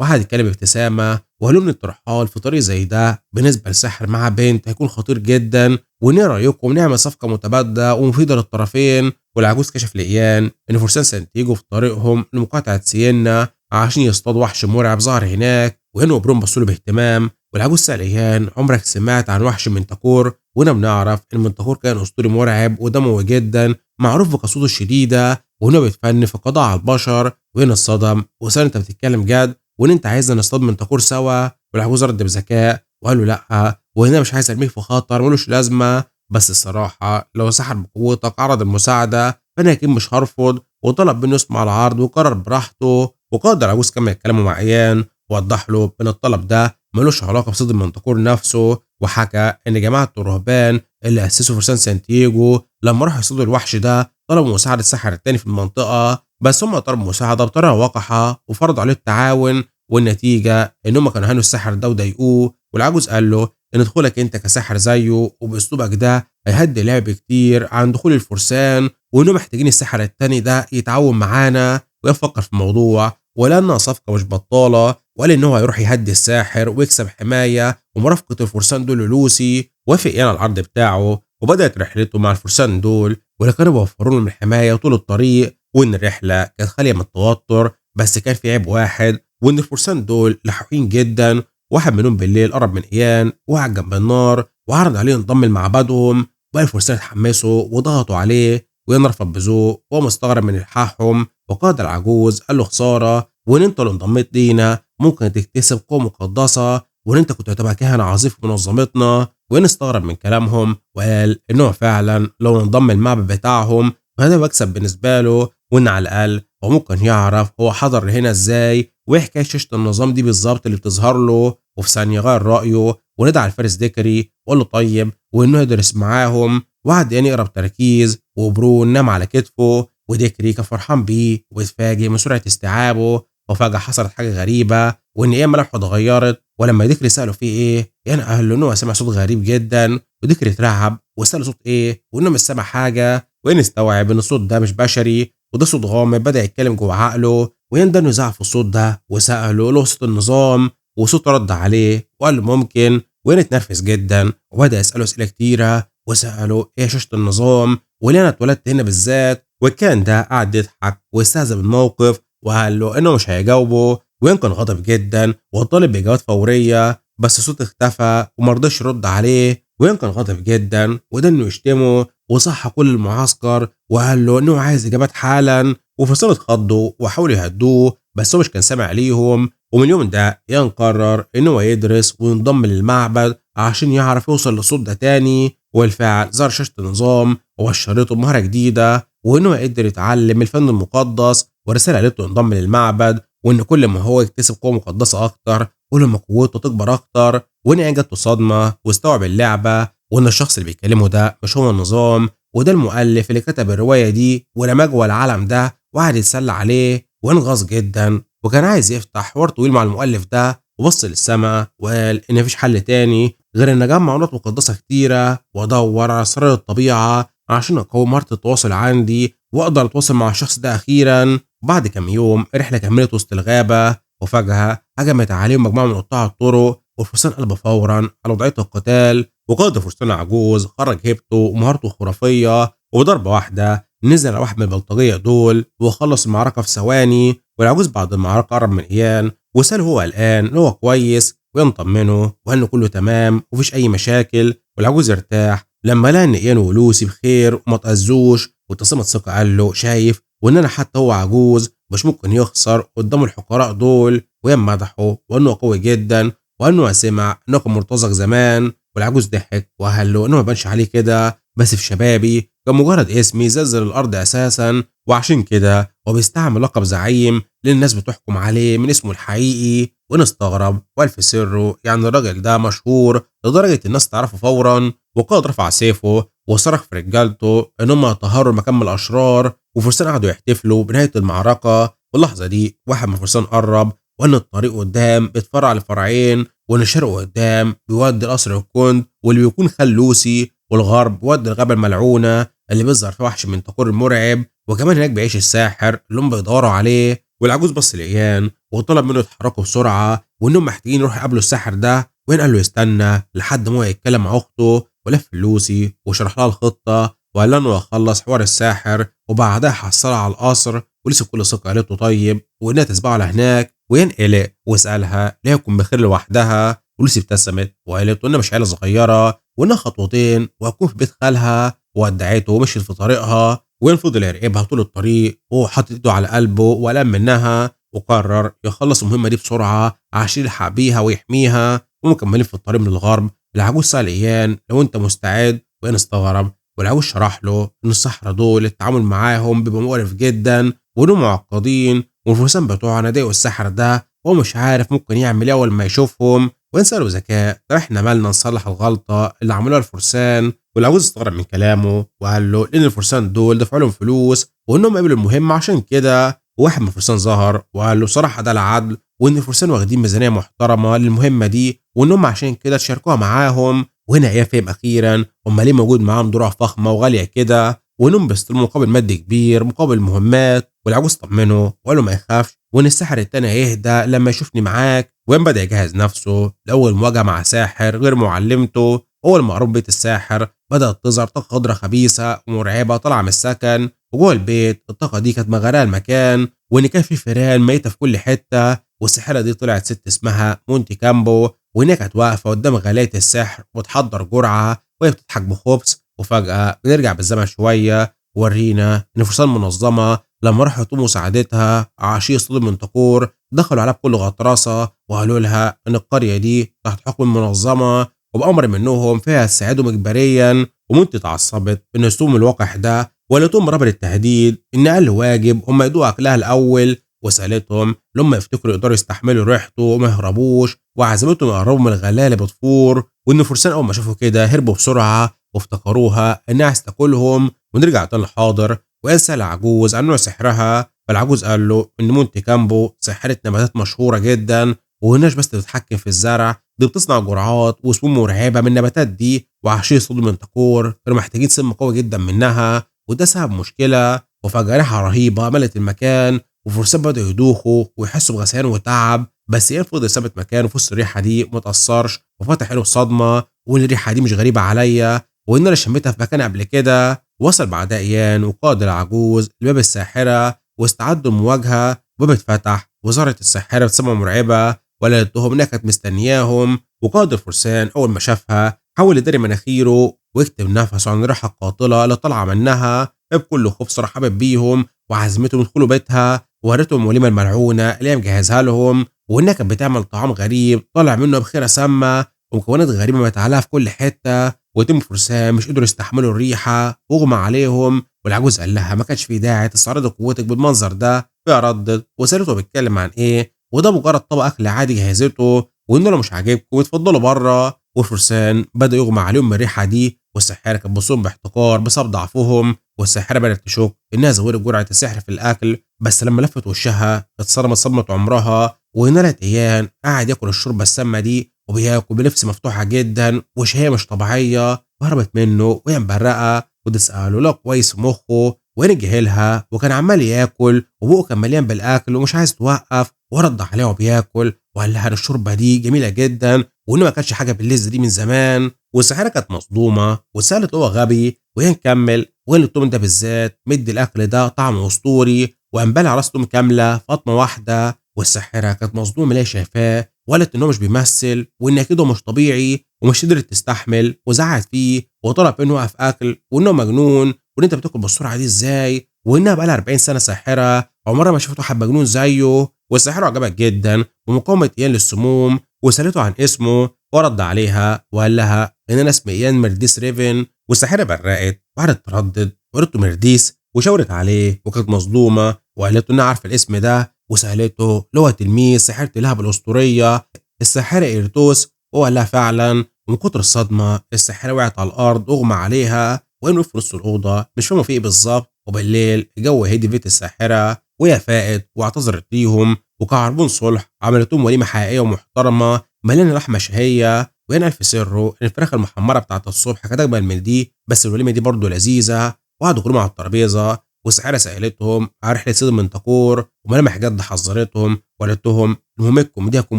وقعد يتكلم بابتسامه وقال لهم ان الترحال في طريق زي ده بالنسبه لساحر مع بنت هيكون خطير جدا، وان ايه رايكم نعمل صفقه متبادله ومفيده للطرفين. والعجوز كشف لايان ان فرسان سانتياغو في طريقهم لمقاطعه سينا عشان يصطادوا وحش مرعب ظهر هناك. وهنا وبرون بصوا له باهتمام. والعجوز سأل إيان عمرك سمعت عن وحش منتكور؟ وهنا بنعرف إن منتكور كان أسطوري مرعب ودموي جدا معروف بقسوته الشديدة وهنا بيتفن في القضاء على البشر. وهنا اتصدم وسأل أنت بتتكلم جد وإن أنت عايزنا نصطاد منتكور سوا؟ والعجوز رد بذكاء وقال له لأ، وهنا مش عايز أرميك في خطر ملوش لازمة، بس الصراحة لو سحر بقوتك عرض المساعدة فأنا أكيد مش هرفض. وطلب منه يسمع العرض وقرر براحته. وقائد العجوز كمل كلامه مع إيان ووضح له ان الطلب ده ملوش علاقه بصيد المنتكور نفسه، وحكى ان جماعه الرهبان اللي اسسوا فرسان سانتياغو لما راحوا يصيدوا الوحش ده طلبوا مساعده الساحر التاني في المنطقه، بس هم طلبوا مساعده بطريقه وقحه وفرضوا عليه التعاون. والنتيجه ان هم كانوا هانوا الساحر ده وضايقوه. والعجوز قال له ان دخولك انت كساحر زيه وباسلوبك ده هيهدي لعب كتير عن دخول الفرسان، وانهم محتاجين الساحر التاني ده يتعاون معانا ويفكر في الموضوع، ولانها صفقه مش بطاله. وقال ان هو هيروح يهدي الساحر ويكسب حمايه ومرافقه الفرسان دول لوسي. وافق يعني على العرض بتاعه وبدات رحلته مع الفرسان دول واللي كانوا بيوفروا له من الحمايه طول الطريق. وان الرحله كانت خاليه من التوتر، بس كان في عيب واحد وان الفرسان دول لحوحين جدا. واحد منهم بالليل قرب من ايان وقعد جنب النار وعرض عليه ينضم لمعبدهم، وبقى الفرسان اتحمسوا وضغطوا عليه وين رفض بذوق وهو مستغرب من الحاحهم. وقائد العجوز قال له خساره، وان انت لو انضميت لينا ممكن تكتسب قوه مقدسه، وان انت كنت هتبقى كاهن عظيم في منظمتنا. وان استغرب من كلامهم وقال انه فعلا لو انضم المعبد بتاعهم فهذا مكسب بالنسبه له، وان على الاقل هو ممكن يعرف هو حضر هنا ازاي وايه حكايه شاشه النظام دي بالظبط اللي بتظهر له. وفي ثانيه غير رايه وندى على الفارس ديكري وقال له طيب وانه يدرس معاهم. وقعد يعني يقرا بتركيز وبرون نام على كتفه، وديكري كان فرحان بيه واتفاجئ من سرعه استيعابه. وفجاه حصلت حاجه غريبه وان ايام ملامحه اتغيرت. ولما ديكري ساله فيه ايه يعني قال له انه سمع صوت غريب جدا، وديكري اترعب وساله صوت ايه وانه مش سامع حاجه. وان استوعب ان الصوت ده مش بشري وده صوت غامض بدا يتكلم جوه عقله. وين ده انه زعق في الصوت ده وساله له صوت النظام، وصوت رد عليه وقال له ممكن. وين اتنرفز جدا وبدا يساله اسئله كتيره وساله ايه شاشه النظام وليه انا اتولدت هنا بالذات. وكان ده قعد يضحك ويستهزئ بالموقف وقال له انه مش هيجاوبه. وين كان غضب جدا وطالب باجابات فوريه، بس الصوت اختفى ومرضاش يرد عليه. وين كان غضب جدا وده انه يشتمه وصح كل المعسكر وقال له انه عايز اجابات حالا. وفصلت اتخضوا وحاولوا يهدوه بس هو مش كان سامع ليهم. ومن اليوم ده يان قرر انه يدرس وينضم للمعبد عشان يعرف يوصل للصوت ده تاني. والفعل ظهر شاشة النظام وبشرته بمهارة جديدة وانه قدر يتعلم الفن المقدس، ورسالة قالته ينضم للمعبد وان كل ما هو يكتسب قوة مقدسة اكتر كل ما قوته تكبر اكتر. وان جاته صدمة واستوعب اللعبة وان الشخص اللي بيكلمه ده مش هو النظام وده المؤلف اللي كتب الرواية دي ورماه جوه العالم ده وقعد يتسلى عليه. وانغاظ جدا وكان عايز يفتح حوار طويل مع المؤلف ده وبص للسماء وقال ان مفيش حل تاني غير ان اجمع نقط مقدسه كتيره وادور على اسرار الطبيعه عشان اقوي مهاره التواصل عندي واقدر اتواصل مع الشخص ده اخيرا. وبعد كام يوم الرحله كملت وسط الغابه وفجاه هجمت عليهم مجموعه من قطاع الطرق والفرسان قلبوا فورا على وضعيه القتال. وقائد الفرسان عجوز خرج هيبته ومهارته الخرافيه وضربه واحده نزل على واحد من البلطجيه دول وخلص المعركه في ثواني. والعجوز بعد المعركه قرب من ايان وساله هو قلقان ان هو كويس وينطمنه وانه كله تمام ومفيش اي مشاكل. والعجوز ارتاح لما لقى ان ايان ولوسي بخير وما تاذوش، وابتسمت ثقه قال له شايف وان انا حتى هو عجوز مش ممكن يخسر قدام الحقراء دول. ويان مدحه وانه قوي جدا وانه سمع انه كان مرتزق زمان. والعجوز ضحك وقال له انه ما بانش عليه كده بس في شبابي كان مجرد اسم يزلزل الأرض أساسا، وعشان كده هو بيستعمل لقب زعيم لأن الناس بتحكم عليه من اسمه الحقيقي. ونستغرب وألف سره، يعني الراجل ده مشهور لدرجة الناس تعرفه فورا، وقائد رفع سيفه وصرخ في رجالته إنهم يطهروا المكان من الأشرار، وفرسان قعدوا يحتفلوا بنهاية المعركة. واللحظة دي واحد من الفرسان قرب وإن الطريق قدام بيتفرع لفرعين، وإن الشرق قدام بيودي القصر الكند واللي بيكون خال لوسي، والغرب بيودي الغابة الملعونة اللي بيظهر فيه وحش من تكور المرعب، وكمان هناك بيعيش الساحر اللي هم بيدوروا عليه. والعجوز بص لإيان وطلب منه يتحركوا بسرعة وإنهم محتاجين يروحوا يقابلوا الساحر ده. وين قال له يستنى لحد ما هو يتكلم مع أخته، ولف لوسي وشرح لها الخطة وقال لها إنه يخلص حوار الساحر وبعدها حصلها على القصر. ولسه بكل ثقة قالت له طيب وإنها تسبقه على هناك. وين قلق وسألها ليه يكون بخير لوحدها، ولوسي ابتسمت وقالت له إنها مش عيلة صغيرة وإنها خطوتين وهتكون في بيت خالها، وودعته ومشيت في طريقها. وين فضل يراقبها طول الطريق وهو حاطط ايده على قلبه وقلم منها، وقرر يخلص المهمة دي بسرعة عشان يلحق بيها ويحميها. ومكملين في الطريق من الغرب. العجوز سأل إيان لو أنت مستعد، وإيان استغرب. والعجوز شرح له إن السحرة دول التعامل معاهم بيبقى مقرف جدا وإنهم معقدين، والفرسان بتوعنا ضايقوا السحر ده وهو مش عارف ممكن يعمل إيه أول ما يشوفهم. وإن سألوا ذكاء طب إحنا مالنا نصلح الغلطة اللي عملوها الفرسان. والعجوز استغرب من كلامه وقال له لأن الفرسان دول دفعوا لهم فلوس وإنهم قبلوا المهمة عشان كده. وواحد من الفرسان ظهر وقال له صراحة ده العدل، وإن الفرسان واخدين ميزانية محترمة للمهمة دي وإنهم عشان كده تشاركوها معاهم. وهنا إياه فهم أخيرا هم ليه موجود معاهم دروع فخمة وغالية كده، وإنهم بيستلموا مقابل مادي كبير مقابل المهمات. والعجوز طمنه وقال له ما يخافش وإن الساحر التاني هيهدى لما يشوفني معاك. وين بدأ يجهز نفسه لأول مواجهة مع ساحر غير معلمته. أول ما قرب بيت الساحر بدأت تظهر طاقة خضرا خبيثة ومرعبة طالعة من السكن، وجوه البيت الطاقة دي كانت مغرقة المكان، وإن كان في فيران ميتة في كل حتة. والساحرة دي طلعت ست اسمها مونتي كامبو، وإنها كانت واقفة قدام غلاية السحر وتحضر جرعة وهي بتضحك بخبث. وفجأة بنرجع بالزمن شوية ورينا إن فرسان منظمة لما راحوا يطلبوا مساعدتها عشان يصطادوا من تكور دخلوا عليها بكل غطرسة وقالوا لها إن القرية دي تحت حكم المنظمة وبأمر منهم فيها تساعدهم إجباريا. ومنتي اتعصبت إن أسلوب الواقع ده ولتهم ربط التهديد إن أقل واجب هم يدوقوا أكلها الأول، وسألتهم لما يفتكروا يقدروا يستحملوا ريحته وما يهربوش، وعزمتهم يقربوا من الغلاية اللي بتفور. وإن الفرسان أول ما شافوا كده هربوا بسرعة وافتكروها إنها عايز تاكلهم. ونرجع تاني للحاضر ويسأل العجوز عن نوع سحرها. فالعجوز قال له إن مونتي كامبو ساحرة نباتات مشهورة جدا، وهناش بس بتتحكم في الزرع، دي بتصنع جرعات وسموم مرعبة من النباتات دي، وعشان يصطادوا من تكور كانوا محتاجين سم قوي جدا منها، وده سبب مشكلة. وفجأة ريحة رهيبة ملت المكان وفرسان بدأوا يدوخوا ويحسوا بغثيان وتعب. بس ينفض ثابت مكانه في وسط الريحة دي متأثرش وفتح له بصدمة، وإن الريحة دي مش غريبة عليا وإن أنا شميتها في مكان قبل كده. وصل بعدها إيان وقائد العجوز لباب الساحرة واستعدوا المواجهة. باب اتفتح وظهرت الساحرة بسمة مرعبة وقالت لهم إنها كانت مستنياهم. وقائد الفرسان أول ما شافها حاول يداري مناخيره ويكتم نفسه عن الريحة القاتلة اللي طالعة منها. بكل خوف صراحة حابب بيهم وعزمتهم يدخلوا بيتها وورتهم الوليمة الملعونة اللي هي مجهزها لهم، وإنها كانت بتعمل طعام غريب طالع منه بخيرة سامة ومكونات غريبة متعلقة في كل حتة. ويتم فرسان مش قدروا يستحملوا الريحة واغمى عليهم. والعجوز قال لها ما كانش في داعي تستعرضي قوتك بالمنظر ده. فهي ردت وسألته بيتكلم عن ايه، وده مجرد طبق اكل عادي جهزته وانه لو مش عاجبكم اتفضلوا بره. والفرسان بدأ يغمى عليهم من الريحة دي، والساحرة كانت بتصوم باحتقار بسبب ضعفهم. والساحرة بدأت تشك انها زودت جرعة السحر في الاكل، بس لما لفت وشها اتصدمت صدمة عمرها وهنا لقت ايان قاعد ياكل الشوربة السامة دي وبياكل بنفس مفتوحة جدا وشهية مش طبيعية. وهربت منه وهي مبرقة وتسأله لا كويس في مخه وين جهلها، وكان عمال ياكل وبقه كان مليان بالاكل ومش عايز توقف. ورد عليها وبياكل وقال لها الشوربة دي جميلة جدا وانه ما كانش حاجة باللذة دي من زمان. والساحرة كانت مصدومة وسألت هو غبي وهي نكمل وين التوم ده بالذات مدي الاكل ده طعم اسطوري وانبلع راس توم كاملة في قطمة واحدة. والساحرة كانت مصدومة ليه شايفاه وقالت انه مش بيمثل وان كده مش طبيعي ومش قدرت تستحمل وزعت فيه وطلب انه يوقف اكل وانه مجنون وان انت بتاكل بالسرعه دي ازاي، وانها بقى لها 40 سنه ساحره وعمرها ما شافت واحد مجنون زيه. والساحره عجبت جدا بمقاومه ايان للسموم وسالته عن اسمه ورد عليها وقال لها ان انا اسمي ايان مرديس ريفن. والساحره برقت وقعدت تردد وقالت له مرديس، وشاورت عليه وكانت مصدومه وقالت له انها عارفه الاسم ده، وسالته اللي هو تلميذ ساحره الهب الاسطوريه الساحره ايرتوس. وهو قال لها فعلا. ومن كتر الصدمه الساحره وقعت على الارض اغمى عليها، وقاموا في نص الاوضه مش فاهمه في ايه بالظبط. وبالليل الجو هدي في بيت الساحره، وهي فاقت واعتذرت ليهم وكعربون صلح عملتهم وليمه حقيقيه ومحترمه مليانه لحمه شهيه. وهنا الف سره ان الفراخ المحمره بتاعت الصبح كانت اجمل من دي، بس الوليمه دي برضه لذيذه. وقعدوا كلهم على الترابيزه، والساحره سالتهم على رحله سيد المنتقور، وملامح جد حذرتهم وقالت لهم مهمتكم دي هتكون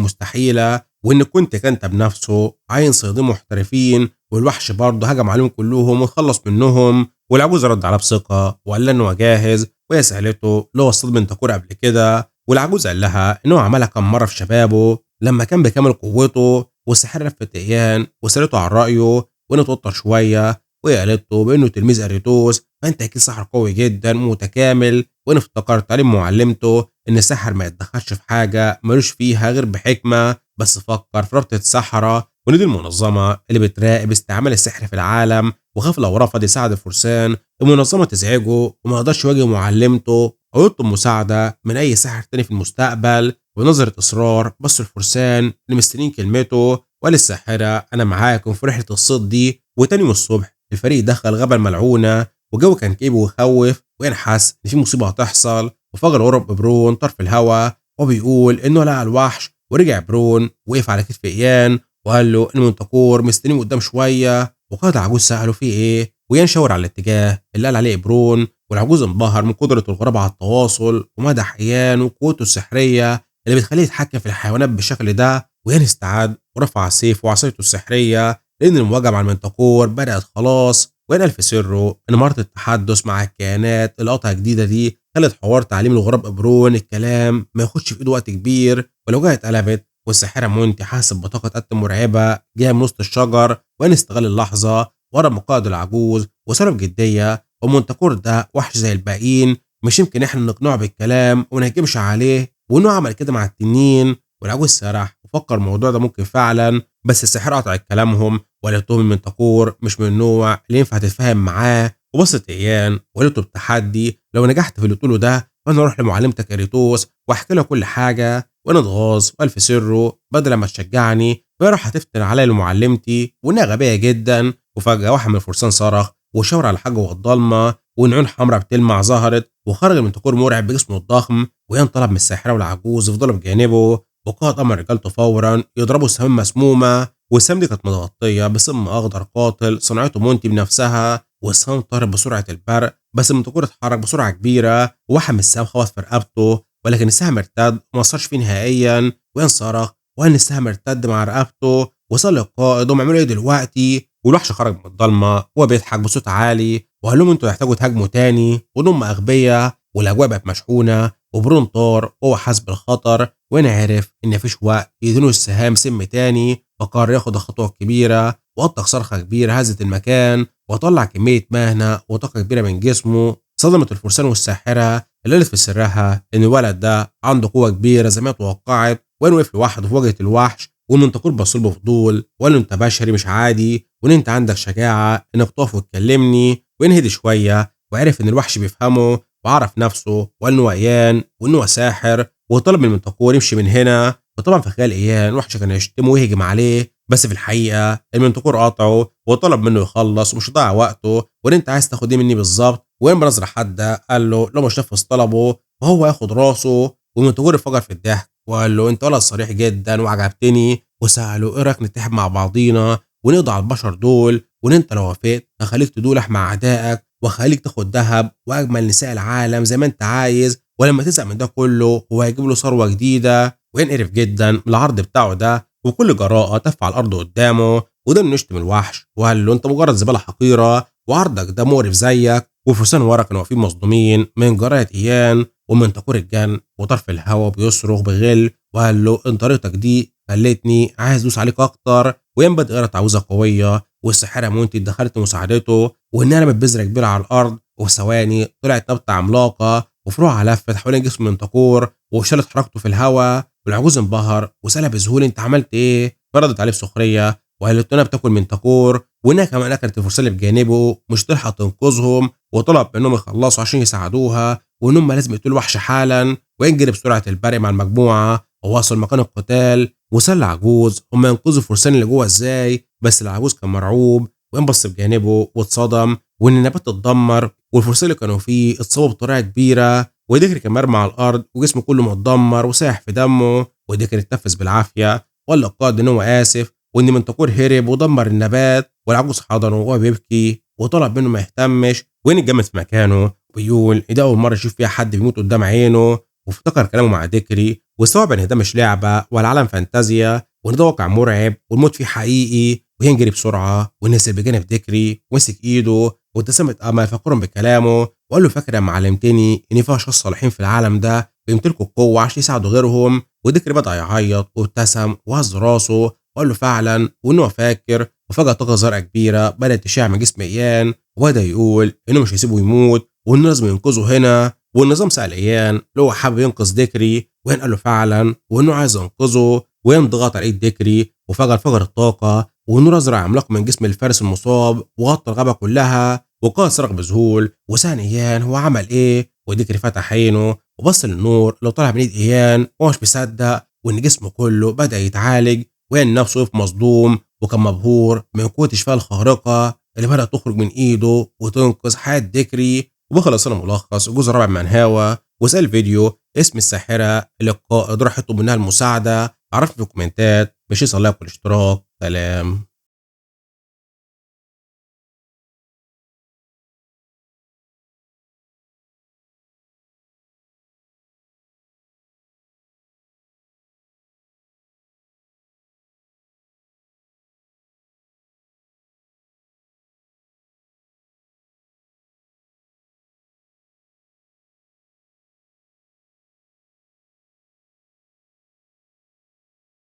مستحيله، وان كنت كانت بنفسه عين صيادين محترفين، والوحش برضه هجم عليهم كلهم وخلص منهم. والعجوز رد على بثقه وقال لها انه جاهز، وهي سالته لو وصل منتقور قبل كده. والعجوز قال لها انه عملها كم مره في شبابه لما كان بكامل قوته. والساحره لفت ايان وسالته عن رايه، وانه اتوتر شويه، وهي قالت له بانه تلميذ اريتوس فانت اكيد ساحر قوي جدا متكامل. وانه افتكر تعليم معلمته ان الساحر ما يتدخلش في حاجه ملوش فيها غير بحكمه، بس فكر في رابطه السحره وان دي المنظمه اللي بتراقب استعمال السحر في العالم، وخاف لو رفض يساعد الفرسان المنظمه تزعجه وما يقدرش يواجه معلمته او يطلب مساعده من اي ساحر تاني في المستقبل. ونظرة اصرار بص الفرسان اللي مستنيين كلمته وقال الساحره انا معاكم في رحله الصيد دي. وتاني يوم الصبح الفريق دخل غابه الملعونه، والجو كان كئيب ويخوف، وين حس ان في مصيبه هتحصل. وفجر قرب برون طار في الهواء وبيقول انه لقى الوحش. ورجع برون وقف على كتف ايان وقال له ان منتقور مستنيه قدام شويه. وقائد العجوز ساله فيه ايه، ويان شاور على الاتجاه اللي قال عليه برون. والعجوز انبهر من قدره الغراب على التواصل ومدح ايان وقوته السحريه اللي بتخليه يتحكم في الحيوانات بالشكل ده. ويان استعد ورفع السيف وعصايته السحريه لان المواجهه مع المنتقور بدات خلاص. وين الف سره ان مهاره التحدث مع الكائنات القطعه الجديده دي خلت حوار تعليم الغراب ابرون الكلام ما ياخدش في ايده وقت كبير. ولو جه اتقلبت والساحره مونتي حاسب بطاقه قتل مرعبه جايه من وسط الشجر، وين استغل اللحظه ورا مقائد العجوز وساله بجديه ومنتقور ده وحش زي الباقيين، مش يمكن احنا نقنعه بالكلام وما نهجمش عليه. وانه عمل كده مع التنين. والعجوز سرح وفكر الموضوع ده ممكن فعلا، بس الساحره قطعت كلامهم وقالت لهم المنتقور مش من النوع اللي ينفع تتفاهم معاه. وبصت ايان وقالت له بتحدي لو نجحت في اللي تقوله ده فانا اروح لمعلمتك اريتوس واحكي له كل حاجه. وانا اتغاظ والف سره بدل ما تشجعني وهي راح هتفتن عليا لمعلمتي وانها غبيه جدا. وفجاه واحد من الفرسان صرخ وشاور على حاجه وهو الضلمه، وان عيون حمراء بتلمع ظهرت وخرج المنتقور مرعب بجسمه الضخم. ويان طلب من الساحره والعجوز يفضلوا بجانبه، وقائد امر رجالته فورا يضربوا سهام مسمومه. والسهام دي كانت متغطيه بسم اخضر قاتل صنعته مونتي بنفسها. والسهام طارت بسرعه البرق، بس المنتقور اتحرك بسرعه كبيره وواحد من السهام خبط في رقبته، ولكن السهم ارتد وما اثرش فيه نهائيا. وين صرخ وان السهم ارتد مع رقبته وصل القائد وهم عملوا ايه دلوقتي. والوحش خرج من الضلمه وهو بيضحك بصوت عالي وقال لهم انتوا تحتاجوا تهاجموا تاني وانهم اغبياء. والاجواء بقت مشحونه وبرون طار وهو حاسس بالخطر، وين عرف ان مفيش وقت يدينوا السهام سم تاني. فقرر ياخد الخطوه الكبيره وأطلق صرخه كبيره هزت المكان وطلع كميه مهنه وطاقه كبيره من جسمه. صدمت الفرسان والساحره اللي قالت في سرها ان الولد ده عنده قوه كبيره زي ما توقعت. وين وقف لوحده في واجهه الوحش، والمنتقور بص له بفضول وقال له انت بشري مش عادي، وان انت عندك شجاعه انك تقف وتكلمني. وين هدي شويه وعرف ان الوحش بيفهمه وعرف نفسه وقال انه ايان وانه ساحر، وطلب من المنتقور يمشي من هنا. وطبعا في خيال ايان الوحش كان يشتمه ويهجم عليه، بس في الحقيقه المنتقور قاطعه وطلب منه يخلص ومش ضاع وقته. وان انت عايز تاخد ايه مني بالظبط. وين بنظر حد قال له لو مش نفذ طلبه وهو ياخد راسه. والمنتقور انفجر في الضحك وقال له انت ولد صريح جدا وعجبتني. وساله ايه رايك نتحد مع بعضينا ونقضي على البشر دول، وان انت لو وافقت هخليك تدولح مع اعدائك وهخليك تاخد ذهب واجمل نساء العالم زي ما انت عايز، ولما تزهق من ده كله هو هيجيب له ثروه جديده. وين قرف جدا من العرض بتاعه ده وكل جراءه تف على الارض قدامه. وده انه يشتم الوحش وقال له انت مجرد زباله حقيره وعرضك ده مقرف زيك. والفرسان ورا كانوا واقفين مصدومين من جرايه ايان ومنتقور الجن وطرف الهوا بيصرخ بغل وقال له ان طريقتك دي خلتني عايز ادوس عليك اكتر. وين بدأ يقرا تعويذه قويه والساحره مونتي دخلت مساعدته وانها رمت بذره كبيره على الارض، وفي ثواني طلعت نبته عملاقه وفروعها لفت حوالين جسم منتقور وشالت حركته في الهواء. والعجوز انبهر وسألها بذهول انت عملت ايه؟ فردت عليه بسخريه وقالت له انها بتاكل من تاكور، وانها كمان اكلت الفرسان اللي بجانبه مش تلحق تنقذهم، وطلب منهم يخلصوا عشان يساعدوها، وان هم لازم يقتلوا الوحش حالا وينجري بسرعه البرق مع المجموعه ووصل مكان القتال. وسال العجوز هم ينقذوا الفرسان اللي جوه ازاي، بس العجوز كان مرعوب وانبص بجانبه واتصدم وان النبات اتدمر والفرسان اللي كانوا فيه اتصابوا بطريقه كبيره، وديكري كان مرمى على الارض وجسمه كله متدمر وسايح في دمه. وديكري اتنفس بالعافيه وقال للقائد ان هو اسف وان منتقور هرب ودمر النبات، والعجوز حضنه وهو بيبكي وطلب منه ما يهتمش وين اتجمد في مكانه، وبيقول ان ده اول مره يشوف فيها حد بيموت قدام عينه. وافتكر كلامه مع ديكري واستوعب ان ده مش لعبه ولا عالم فانتازيا، وان ده واقع مرعب والموت فيه حقيقي، وينجري بسرعه ونزل بجانب ديكري ومسك ايده وابتسمت امل فكرا بكلامه وقال له فاكر لما علمتني ان في اشخاص صالحين في العالم ده بيمتلكوا القوه عشان يساعدوا غيرهم. وديكري بدا يعيط وابتسم وهز راسه وقال له فعلا وانه هو فاكر. وفجاه طاقه زرقاء كبيره بدات تشع من جسم ايان وبدا يقول انه مش هيسيبه يموت وانه لازم ينقذه هنا. والنظام سال ايان لو هو حابب ينقذ ديكري، وين قال له فعلا وانه عايز ينقذه، وين ضغط على ايد ديكري وفجاه انفجر الطاقه والنور ازرق عملاق من جسم الفارس المصاب وغطى الغابه كلها. وقائد صرخ بذهول وسأل ايان هو عمل ايه، وديكري فتح عينه وبص للنور اللي طالع من ايد ايان وهو مش مصدق، وان جسمه كله بدا يتعالج وان نفسه وقف مصدوم وكان مبهور من قوه الشفاء الخارقه اللي بدات تخرج من ايده وتنقذ حياه ديكري. وبخلص انا ملخص الجزء الرابع من هوا. وسأل فيديو اسم الساحره اللي القائد راح يطلب منها المساعده، عرفت في الكومنتات. مش يصلي لكم الاشتراك. سلام.